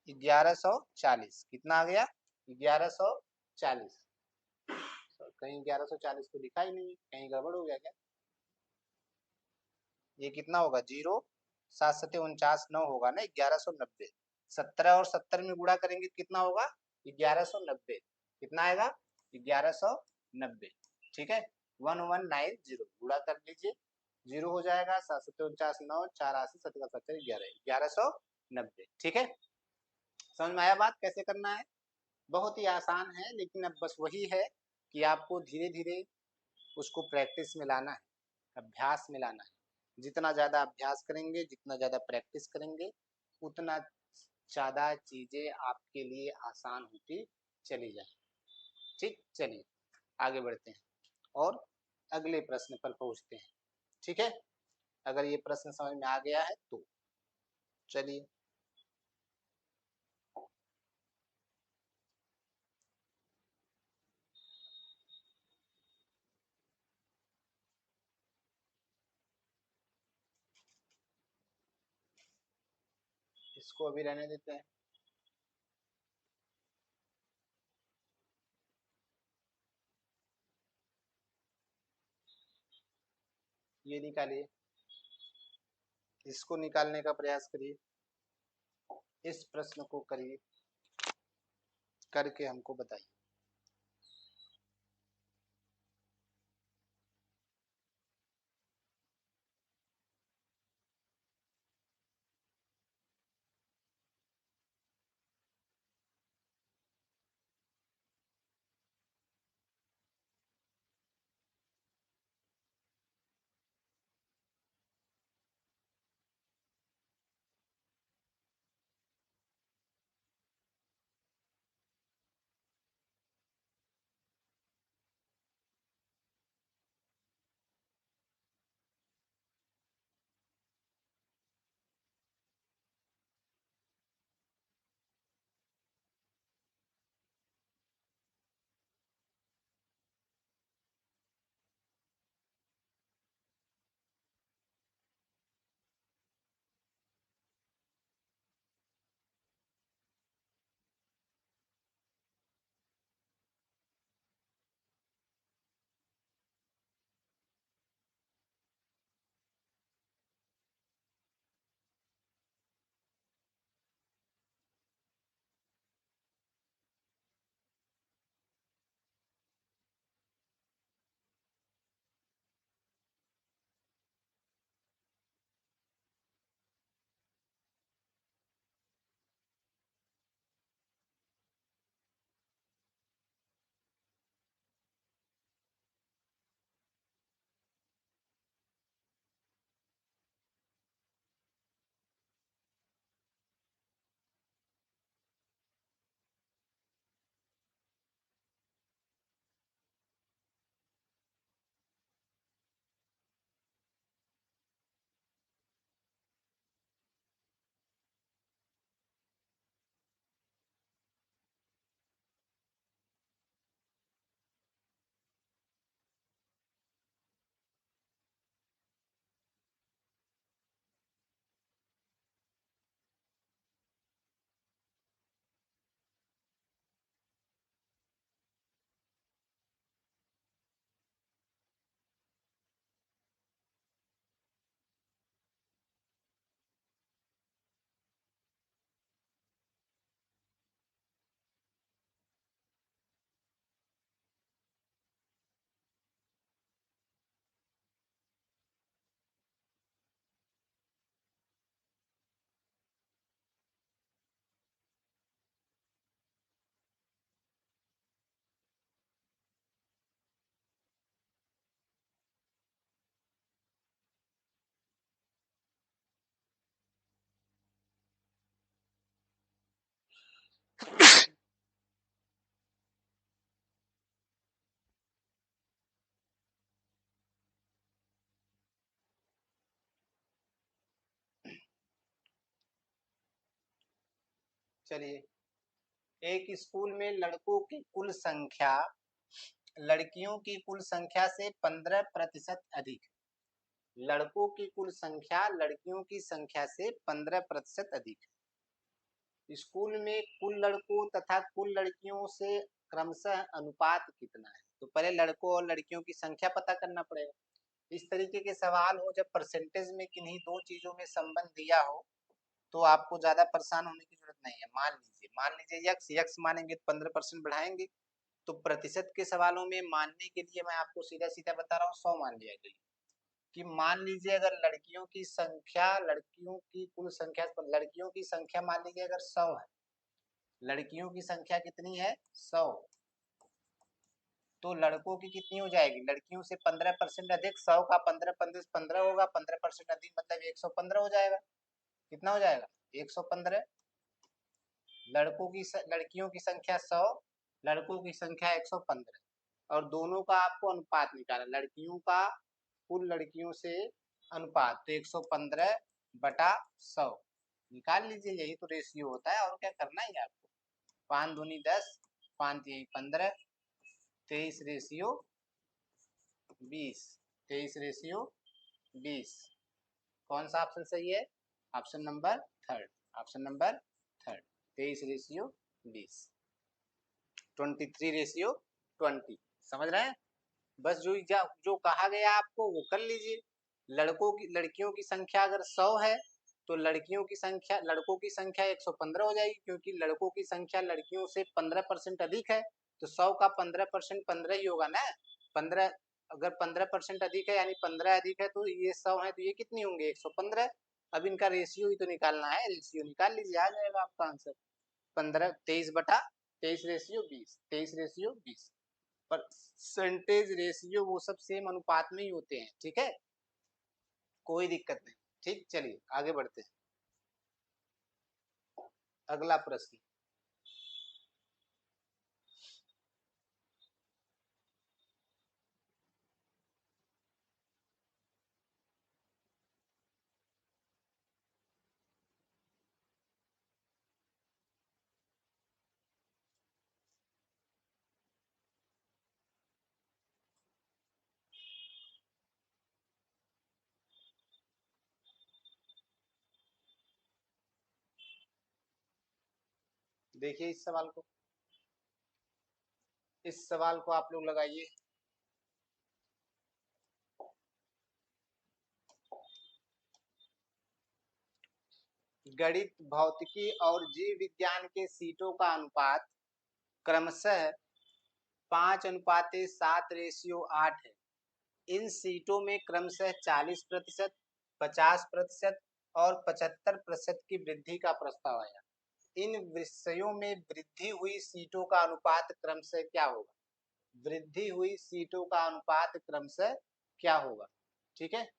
1140। कितना आ गया? 1140। कहीं 1140 तो लिखा ही नहीं है, कहीं गड़बड़ हो गया क्या? ये कितना होगा? 0, 7 सत्ते 49, 9 होगा ना, 1190। 17 और 70 में गुणा करेंगे कितना होगा? 1190। कितना आएगा? 1190। ठीक है, 1190 गुणा कर लीजिए, 0 हो जाएगा, 7 सत्ते 49, 9, 4 80, 70 70 11, 1190। ठीक है, समझ में आया बात कैसे करना है? बहुत ही आसान है, लेकिन अब बस वही है कि आपको धीरे धीरे उसको प्रैक्टिस में लाना है, अभ्यास में लाना है। जितना ज़्यादा अभ्यास करेंगे, जितना ज़्यादा प्रैक्टिस करेंगे, उतना ज़्यादा चीज़ें आपके लिए आसान होती चली जाए। ठीक, चलिए आगे बढ़ते हैं और अगले प्रश्न पर पहुंचते हैं। ठीक है, अगर ये प्रश्न समझ में आ गया है तो चलिए। इसको अभी रहने देते हैं। ये निकालिए, इसको निकालने का प्रयास करिए, इस प्रश्न को करिए, करके हमको बताइए। चलिए, एक स्कूल में लड़कों की कुल संख्या लड़कियों की कुल संख्या से 15% अधिक। लड़कों की कुल संख्या लड़कियों की संख्या से 15% अधिक। स्कूल में कुल लड़कों तथा कुल लड़कियों से क्रमशः अनुपात कितना है? तो पहले लड़कों और लड़कियों की संख्या पता करना पड़ेगा। इस तरीके के सवाल हो जब परसेंटेज में किन्हीं दो चीजों में संबंध दिया हो तो आपको ज्यादा परेशान होने की जरूरत नहीं है। मान लीजिए यक्स मानेंगे तो 15% बढ़ाएंगे। तो प्रतिशत के सवालों में मानने के लिए मैं आपको सीधा सीधा बता रहा हूँ 100 मान लिया गया कि मान लीजिए अगर लड़कियों की संख्या मान लीजिए अगर 100 है, लड़कियों की संख्या कितनी है 100, तो लड़कों की कितनी हो जाएगी? लड़कियों से 15% अधिक, 100 का 15 होगा, 15% अधिक मतलब 115 हो जाएगा। कितना हो जाएगा? 115। लड़कियों की संख्या 100, लड़कों की संख्या 115 और दोनों का आपको अनुपात निकालना। लड़कियों का कुल लड़कियों से अनुपात तो 115/100 निकाल लीजिए। यही तो रेशियो होता है और क्या करना है आपको। 5 दूनी 10, 5 3 15, 23/20, 23/20। कौन सा ऑप्शन सही है? Option number third. 23/20, 23/20। समझ रहे हैं? बस जो कहा गया आपको वो कर लीजिए। लड़कियों की संख्या अगर 100 है तो लड़कों की संख्या 115 हो जाएगी, क्योंकि लड़कों की संख्या लड़कियों से 15% अधिक है। तो 100 का 15% 15 ही होगा ना। 15 अगर 15% अधिक है यानी 15 अधिक है तो ये 100 है तो ये कितनी होंगे? 115। अब इनका रेशियो ही तो निकालना है। रेशियो निकाल लीजिए, आ जाएगा आपका आंसर। 23/20, 23/20। परसेंटेज रेशियो वो सब सेम अनुपात में ही होते हैं। ठीक है, कोई दिक्कत नहीं। ठीक, चलिए आगे बढ़ते हैं। अगला प्रश्न, देखिए इस सवाल को आप लोग लगाइए। गणित, भौतिकी और जीव विज्ञान के सीटों का अनुपात क्रमशः 5:7:8 है। इन सीटों में क्रमशः 40%, 50% और 75% की वृद्धि का प्रस्ताव आया। इन विषयों में वृद्धि हुई सीटों का अनुपात क्रमशः क्या होगा? वृद्धि हुई सीटों का अनुपात क्रमशः क्या होगा? ठीक है,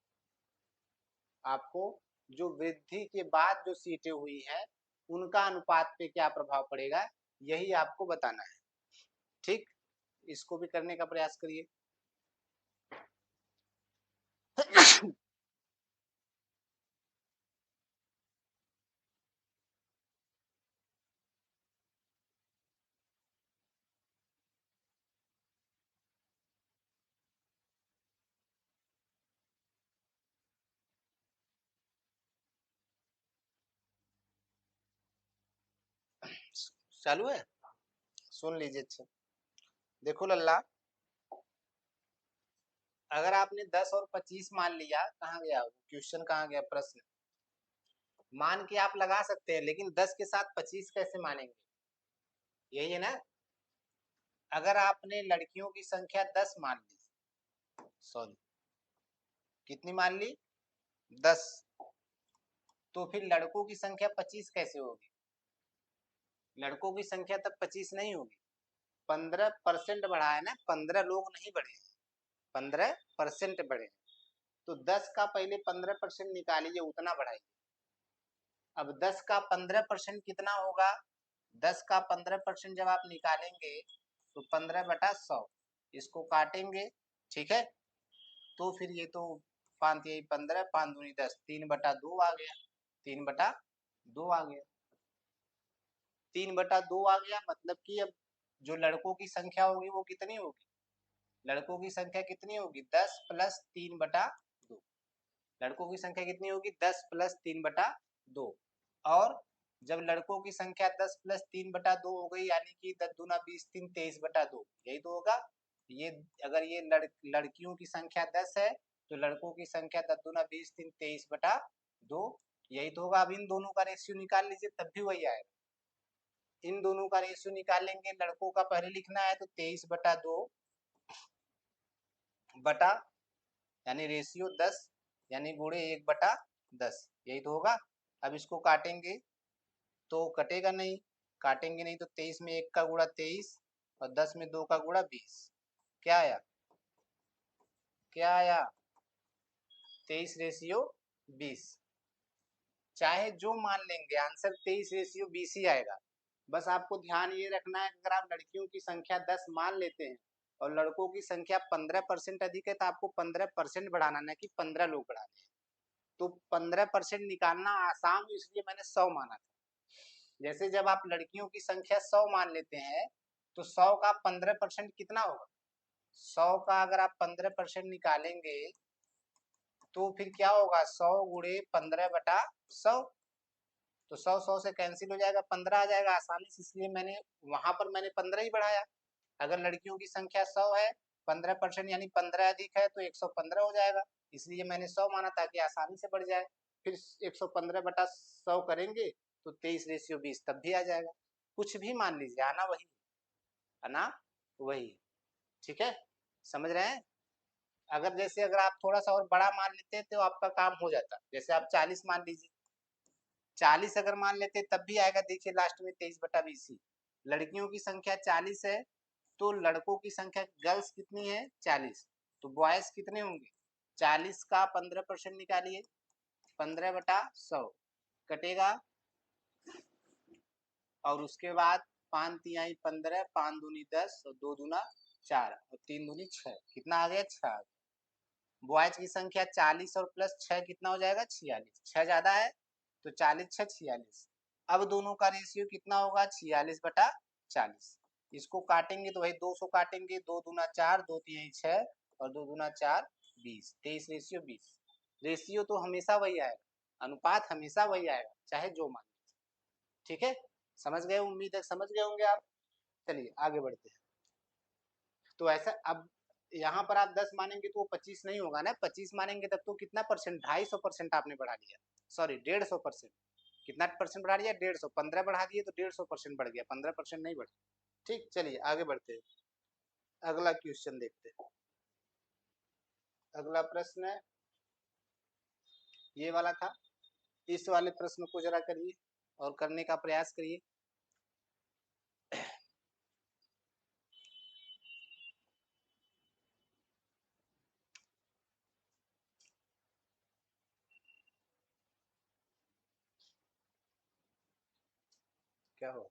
आपको जो वृद्धि के बाद जो सीटें हुई हैं उनका अनुपात पे क्या प्रभाव पड़ेगा यही आपको बताना है। ठीक, इसको भी करने का प्रयास करिए। चालू है, सुन लीजिए। अच्छा देखो लल्ला, अगर आपने 10 और 25 मान लिया, कहाँ गया क्वेश्चन, कहाँ गया प्रश्न? मान के आप लगा सकते हैं, लेकिन 10 के साथ 25 कैसे मानेंगे? यही है ना। अगर आपने लड़कियों की संख्या 10 मान ली, सॉरी कितनी मान ली? 10, तो फिर लड़कों की संख्या 25 कैसे होगी? लड़कों की संख्या तब 25 नहीं होगी। 15% बढ़ा है ना, 15 लोग नहीं बढ़े, 15% बढ़े। तो 10 का पहले 15% निकालिए, उतना बढ़ाइए। अब 10 का 15% कितना होगा? 10 का 15% जब आप निकालेंगे तो 15/100, इसको काटेंगे। ठीक है, तो फिर ये तो 5 3 15, 5 दूनी 10, 3/2 आ गया, 3/2 आ गया। 3/2 आ गया, मतलब कि अब जो लड़कों की संख्या होगी वो कितनी होगी, लड़कों की संख्या कितनी होगी 10 + 3/2। लड़कों की संख्या कितनी होगी 10 + 3/2। और जब लड़कों की संख्या 10 + 3/2 हो गई, यानी कि 10 दूना 20 3 23/2, यही तो होगा। ये अगर ये लड़कियों की संख्या 10 है तो लड़कों की संख्या 10 दूना 20 3 23/2, यही तो होगा। अब इन दोनों का रेशियो निकाल लीजिए तब भी वही आएगा। इन दोनों का रेशियो निकालेंगे, लड़कों का पहले लिखना है तो 23/2 बटा, यानी रेशियो 10, यानी गुणे 1/10, यही तो होगा। अब इसको काटेंगे तो कटेगा नहीं, काटेंगे नहीं तो 23 में 1 का गुणा 23 और 10 में 2 का गुणा 20, क्या आया, क्या आया 23/20। चाहे जो मान लेंगे, आंसर 23/20 ही आएगा। बस आपको ध्यान ये रखना है, अगर आप लड़कियों की संख्या 10 मान लेते हैं और लड़कों की संख्या 15% अधिक है तो आपको 15% बढ़ाना, न कि 15 लोग बढ़ाने हैं। तो 15% निकालना आसान है, इसलिए मैंने 100 माना था। जैसे जब आप लड़कियों की संख्या 100 मान लेते हैं तो 100 का 15% कितना होगा, 100 का अगर आप 15% निकालेंगे तो फिर क्या होगा, 100 गुणे 15/100, तो 100 से कैंसिल हो जाएगा, 15 आ जाएगा आसानी से, इसलिए मैंने वहां पर 15 ही बढ़ाया। अगर लड़कियों की संख्या 100 है, 15% यानी 15 अधिक है तो 115 हो जाएगा, इसलिए मैंने 100 माना ताकि आसानी से बढ़ जाए। फिर 115/100 करेंगे तो 23/20 तब भी आ जाएगा। कुछ भी मान लीजिए, आना वही है ना, वही। ठीक है, समझ रहे हैं। अगर जैसे अगर आप थोड़ा सा और बड़ा मान लेते तो आपका काम हो जाता, जैसे आप 40 मान लीजिए, 40 अगर मान लेते तब भी आएगा, देखिए लास्ट में 23/20 ही। लड़कियों की संख्या 40 है तो लड़कों की संख्या गर्ल्स कितनी है 40, तो बॉयज कितने होंगे, 40 का 15% निकालिए, 15/100 कटेगा, और उसके बाद 5 तिहाई 15, 5 दूनी 10 और 2 दूना 4 और 3 दूनी 6, कितना आ गया 6। बॉयज की संख्या 40 और प्लस 6 कितना हो जाएगा 46, 6 ज्यादा है तो 40 6 46। अब दोनों का रेशियो कितना होगा 46/40। इसको काटेंगे तो वही 200 काटेंगे, 2 दूना 4, 2 तिहाई 6 और 2 दूना 4 20, 23/20। रेशियो तो हमेशा वही आएगा, अनुपात हमेशा वही आएगा, चाहे जो मान लीजिए। ठीक है, समझ गए, उम्मीद है समझ गए होंगे आप। चलिए आगे बढ़ते हैं। तो ऐसा अब यहाँ पर आप 10 मानेंगे तो वो 25 नहीं होगा ना, 25 मानेंगे तब तो कितना परसेंट, 250% आपने बढ़ा दिया, सॉरी 150%। कितना परसेंट बढ़ा दिया 150, 15 बढ़ा दिए तो 150% बढ़ गया, 15% नहीं बढ़ा। ठीक, चलिए आगे बढ़ते हैं, अगला क्वेश्चन देखते हैं। अगला प्रश्न ये वाला था, इस वाले प्रश्न को जरा करिए और करने का प्रयास करिए। क्या हो,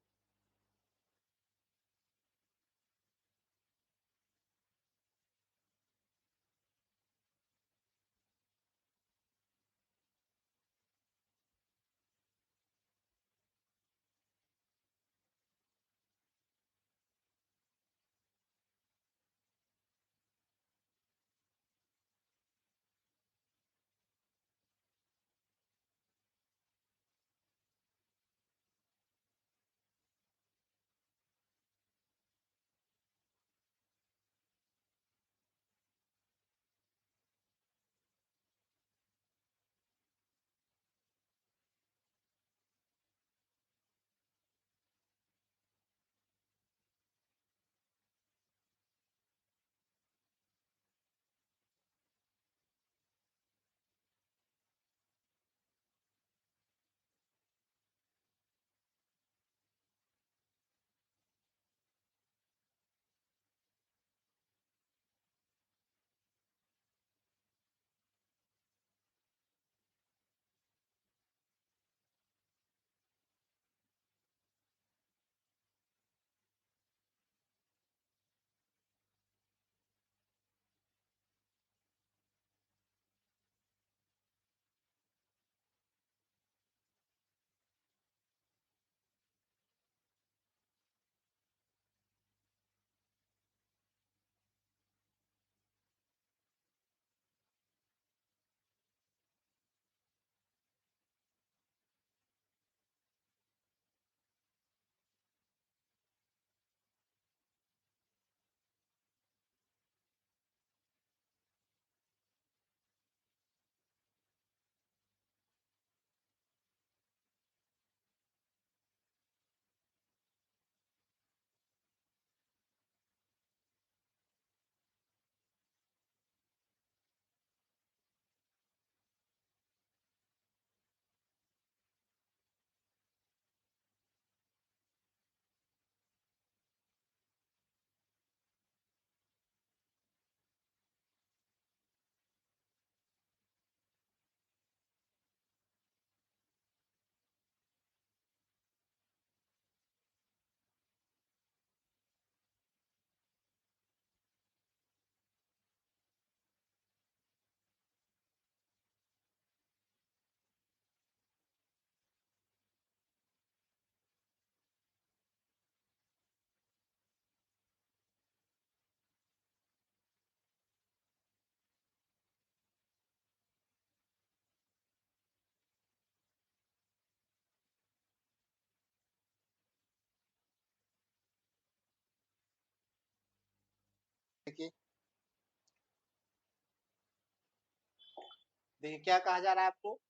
देखिए क्या कहा जा रहा है आपको,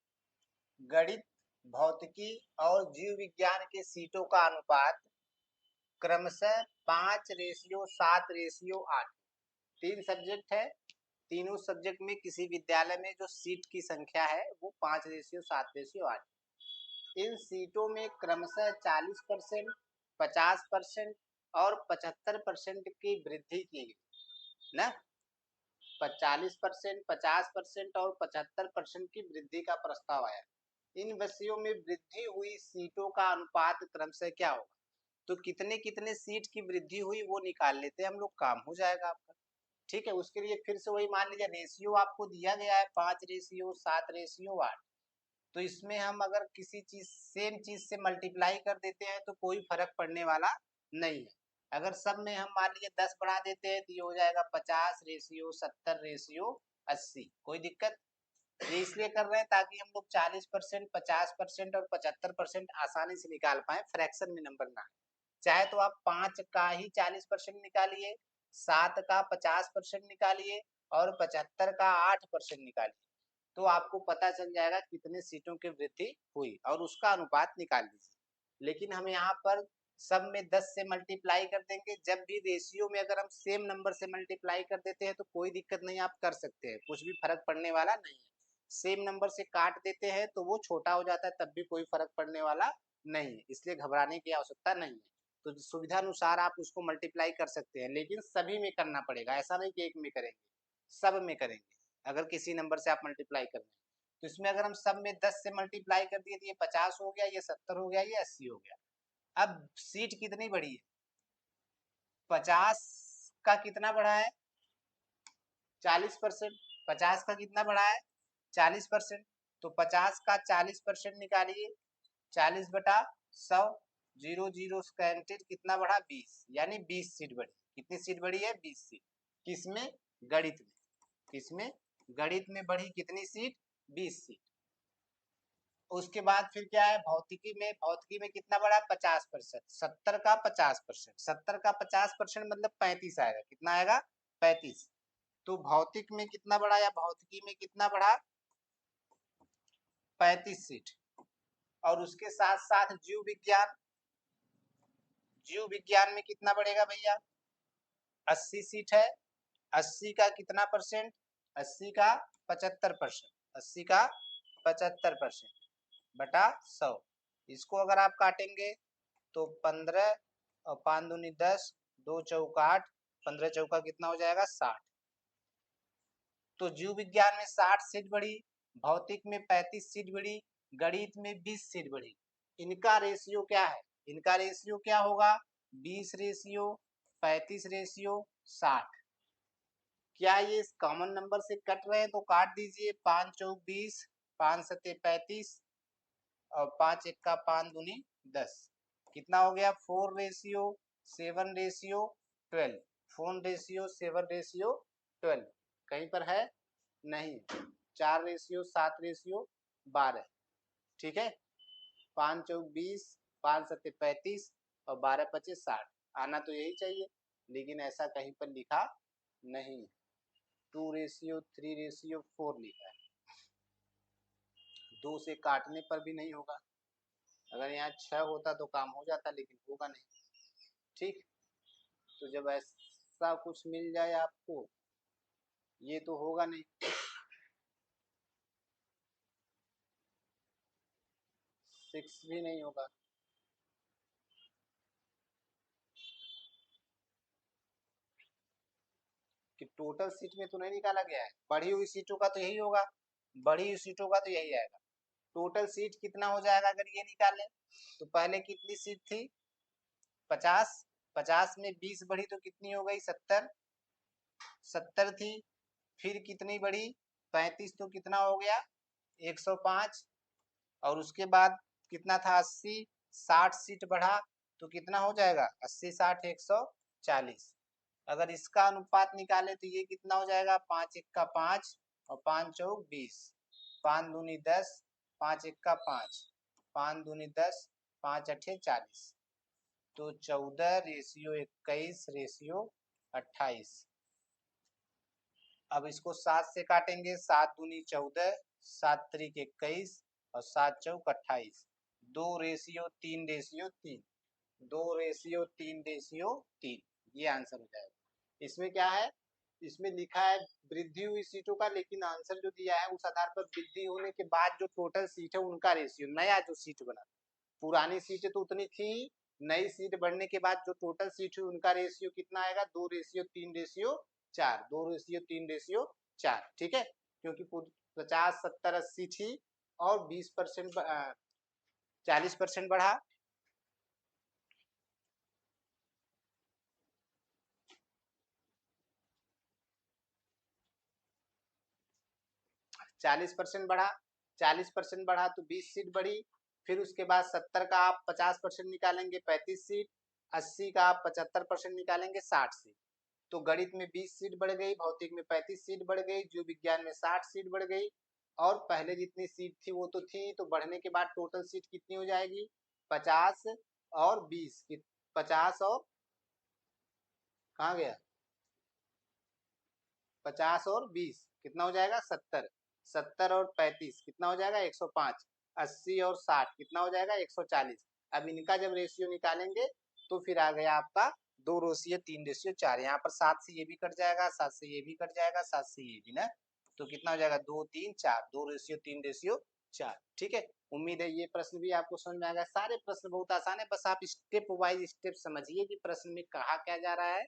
गणित, भौतिकी और जीव विज्ञान के सीटों का अनुपात क्रमशः 5:7:8। 3 सब्जेक्ट है, तीनों सब्जेक्ट में किसी विद्यालय में जो सीट की संख्या है वो 5:7:8। इन सीटों में क्रमशः 40%, 50% और 75% की वृद्धि की गई ना। 40%, 50% और 75% की वृद्धि का प्रस्ताव आया। इन विषयों में वृद्धि हुई सीटों का अनुपात क्रमशः क्या होगा, तो कितने कितने सीट की वृद्धि हुई वो निकाल लेते हैं हम लोग, काम हो जाएगा आपका। ठीक है, उसके लिए फिर से वही मान लीजिए रेशियो आपको दिया गया है 5:7:8। तो इसमें हम अगर किसी चीज सेम चीज से मल्टीप्लाई कर देते हैं तो कोई फर्क पड़ने वाला नहीं है। अगर सब में हम मान लीजिए 10 बढ़ा देते हैं तो ये हो जाएगा 50:70:80। कोई दिक्कत, ये इसलिए कर रहे हैं ताकि हम लोग 40%, 50% और 75% आसानी से निकाल पाए, फ्रैक्शन में नंबर ना। चाहे तो आप 5 का ही 40% निकालिए, 7 का 50% निकालिए और 75 का 8% निकालिए, तो आपको पता चल जाएगा कितने सीटों की वृद्धि हुई और उसका अनुपात निकाल लीजिए। लेकिन हम यहाँ पर सब में 10 से मल्टीप्लाई कर देंगे। जब भी रेशियो में अगर हम सेम नंबर से मल्टीप्लाई कर देते हैं तो कोई दिक्कत नहीं, आप कर सकते हैं, कुछ भी फर्क पड़ने वाला नहीं है। सेम नंबर से काट देते हैं तो वो छोटा हो जाता है, तब भी कोई फर्क पड़ने वाला नहीं है, इसलिए घबराने की आवश्यकता नहीं है। तो सुविधा अनुसार आप उसको मल्टीप्लाई कर सकते हैं, लेकिन सभी में करना पड़ेगा, ऐसा नहीं कि एक में करेंगे, सब में करेंगे। अगर किसी नंबर से आप मल्टीप्लाई कर रहे हैं तो इसमें अगर हम सब में 10 से मल्टीप्लाई कर दिए तो ये 50 हो गया, ये 70 हो गया, ये 80 हो गया। अब सीट कितनी बड़ी है, 50 का कितना बढ़ा है, 40%। 50 का कितना बढ़ा है, 40%। तो 50 का 40% निकालिए, 40/100, 0 0 कैंसिल, कितना बढ़ा, 20, यानी 20 सीट बढ़ी। कितनी सीट बढ़ी है, 20 सीट। किसमें, गणित में। किसमें, गणित में बढ़ी कितनी सीट, 20 सीट। उसके बाद फिर क्या है, भौतिकी में। भौतिकी में कितना बढ़ा, 50%। 70 का 50%, 70 का 50% मतलब 35 आएगा। कितना आएगा, 35। तो भौतिक में कितना बढ़ा या भौतिकी में कितना बढ़ा, 35 सीट। और उसके साथ साथ जीव विज्ञान, जीव विज्ञान में कितना बढ़ेगा भैया, 80 सीट है। 80 का कितना परसेंट, 80 का 75%, 80 का 75% बटा 100। इसको अगर आप काटेंगे तो 15 और 5 दूनी 10, 2 चौका 8, 15 चौका कितना हो जाएगा, 60। तो जीव विज्ञान में 60 सीट बढ़ी, भौतिक में 35 सीट बढ़ी, गणित में 20 सीट बढ़ी। इनका रेशियो क्या है, इनका रेशियो क्या होगा, 20 रेशियो 35 रेशियो 60। क्या ये कॉमन नंबर से कट रहे हैं तो काट दीजिए, 5 चौक 20, 5 सत्ते 35 और 5 एक्का 5 दूनी 10। कितना हो गया, 4 रेशियो 7 रेशियो 12। 4 रेशियो 7 रेशियो 12 कहीं पर है नहीं। 4 रेशियो 7 रेशियो 12। ठीक है, 5 चौक 20, 5 सत्ते 35 और 12 पचे 60। आना तो यही चाहिए, लेकिन ऐसा कहीं पर लिखा नहीं। 2 रेशियो 3 रेशियो 4 लिखा है, 2 से काटने पर भी नहीं होगा। अगर यहाँ 6 होता तो काम हो जाता, लेकिन होगा नहीं। ठीक, तो जब ऐसा कुछ मिल जाए आपको, ये तो होगा नहीं। सिक्स भी नहीं होगा। कि टोटल सीट में तो नहीं निकाला गया है, बढ़ी हुई सीटों का तो यही होगा, बढ़ी हुई सीटों का तो यही आएगा। टोटल सीट कितना हो जाएगा अगर ये निकालें, तो पहले कितनी सीट थी, 50। 50 में 20 बढ़ी तो कितनी हो गई, 70। 70 थी, फिर कितनी बढ़ी, 35, तो कितना हो गया, 105। और उसके बाद कितना था, 80। 60 सीट बढ़ा तो कितना हो जाएगा, 80 60 140। अगर इसका अनुपात निकाले तो ये कितना हो जाएगा, 5 एक्का 5 और 5 चौक 20, 5 दूनी 10, 5 एक्का 5, 5 दूनी 10, 5 अठे 40। तो 14 रेशियो 21 रेशियो 28। अब इसको 7 से काटेंगे, 7 दूनी 14, 7 त्रिक 21 और 7 चौक 28, 2:3:3, 2:3:3, ये आंसर हो जाएगा। इसमें क्या है, इसमें लिखा है वृद्धि हुई सीटों का, लेकिन आंसर जो दिया है उस आधार पर वृद्धि होने के बाद जो टोटल सीट है उनका रेशियो, नया जो सीट बना, पुरानी सीटें तो उतनी थी, नई सीट बढ़ने के बाद जो टोटल सीट हुई उनका रेशियो कितना आएगा, 2:3:4, 2:3:4, ठीक है, क्योंकि 50, 70, 80 थी और 20% 40% बढ़ा, 40% बढ़ा, 40% बढ़ा तो 20 सीट बढ़ी, फिर उसके बाद 70 का आप 50% निकालेंगे 35 सीट, 80 का आप 75% निकालेंगे 60 सीट, तो गणित में 20 सीट बढ़ गई, भौतिक में 35 सीट बढ़ गई, जीव विज्ञान में 60 सीट बढ़ गई, और पहले जितनी सीट थी वो तो थी, तो बढ़ने के बाद टोटल सीट कितनी हो जाएगी, 50 और 20, 50 और कहाँ गया, 50 और 20 कितना हो जाएगा, 70, 70 और 35 कितना हो जाएगा, 105, 80 और 60 कितना हो जाएगा, 140। अब इनका जब रेशियो निकालेंगे तो फिर आ गया आपका 2:3:4, यहाँ पर 7 से ये भी कट जाएगा, 7 से ये भी कट जाएगा, 7 से ये भी ना, तो कितना हो जाएगा, 2, 3, 4, 2:3:4, ठीक है। उम्मीद है ये प्रश्न भी आपको समझ में आ गया। सारे प्रश्न बहुत आसान है, बस आप स्टेप वाइज स्टेप समझिए कि प्रश्न में कहा क्या जा रहा है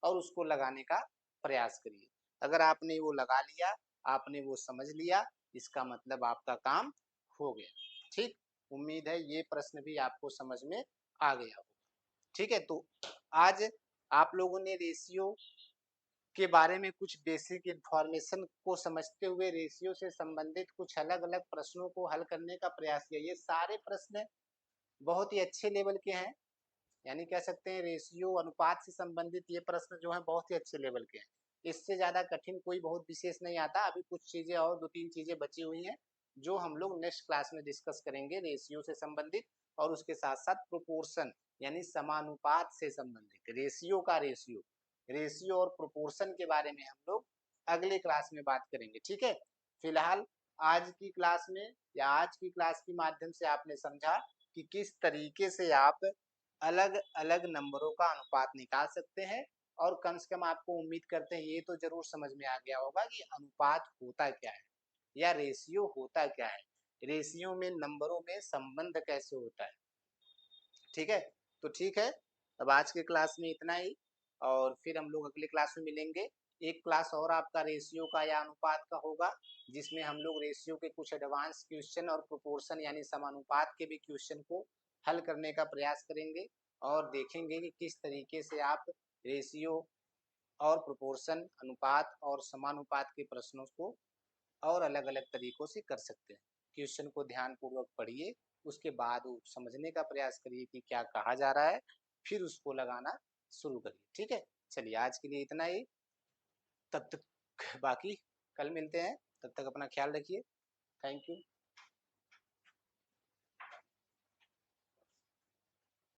और उसको लगाने का प्रयास करिए। अगर आपने वो लगा लिया, आपने वो समझ लिया, इसका मतलब आपका काम हो गया, ठीक। उम्मीद है ये प्रश्न भी आपको समझ में आ गया होगा, ठीक है। तो आज आप लोगों ने रेशियो के बारे में कुछ बेसिक इंफॉर्मेशन को समझते हुए रेशियो से संबंधित कुछ अलग अलग प्रश्नों को हल करने का प्रयास किया। ये सारे प्रश्न बहुत ही अच्छे लेवल के हैं, यानी कह सकते हैं रेशियो अनुपात से संबंधित ये प्रश्न जो है बहुत ही अच्छे लेवल के हैं। इससे ज्यादा कठिन कोई बहुत विशेष नहीं आता। अभी कुछ चीजें और 2-3 चीजें बची हुई हैं जो हम लोग नेक्स्ट क्लास में डिस्कस करेंगे रेशियो से संबंधित, और उसके साथ साथ प्रोपोर्शन यानी समानुपात से संबंधित, रेशियो का रेशियो, रेशियो और प्रोपोर्शन के बारे में हम लोग अगले क्लास में बात करेंगे, ठीक है। फिलहाल आज की क्लास में या आज की क्लास के माध्यम से आपने समझा कि किस तरीके से आप अलग अलग नंबरों का अनुपात निकाल सकते हैं, और कम से कम आपको उम्मीद करते हैं ये तो जरूर समझ में आ गया होगा कि अनुपात होता क्या है या रेशियो होता क्या है, रेशियो में नंबरों में संबंध कैसे होता है, ठीक है। तो ठीक है, अब आज के क्लास में इतना ही, और फिर हम लोग अगले क्लास में मिलेंगे। एक क्लास और आपका रेशियो का या अनुपात का होगा, जिसमें हम लोग रेशियो के कुछ एडवांस क्वेश्चन और प्रोपोर्शन यानी समानुपात के भी क्वेश्चन को हल करने का प्रयास करेंगे, और देखेंगे कि किस तरीके से आप रेशियो और प्रोपोर्शन, अनुपात और समानुपात के प्रश्नों को और अलग अलग तरीकों से कर सकते हैं। क्वेश्चन को ध्यान पूर्वक पढ़िए, उसके बाद वो समझने का प्रयास करिए कि क्या कहा जा रहा है, फिर उसको लगाना शुरू करिए, ठीक है। चलिए आज के लिए इतना ही, तब तक बाकी कल मिलते हैं, तब तक अपना ख्याल रखिए। Thank you.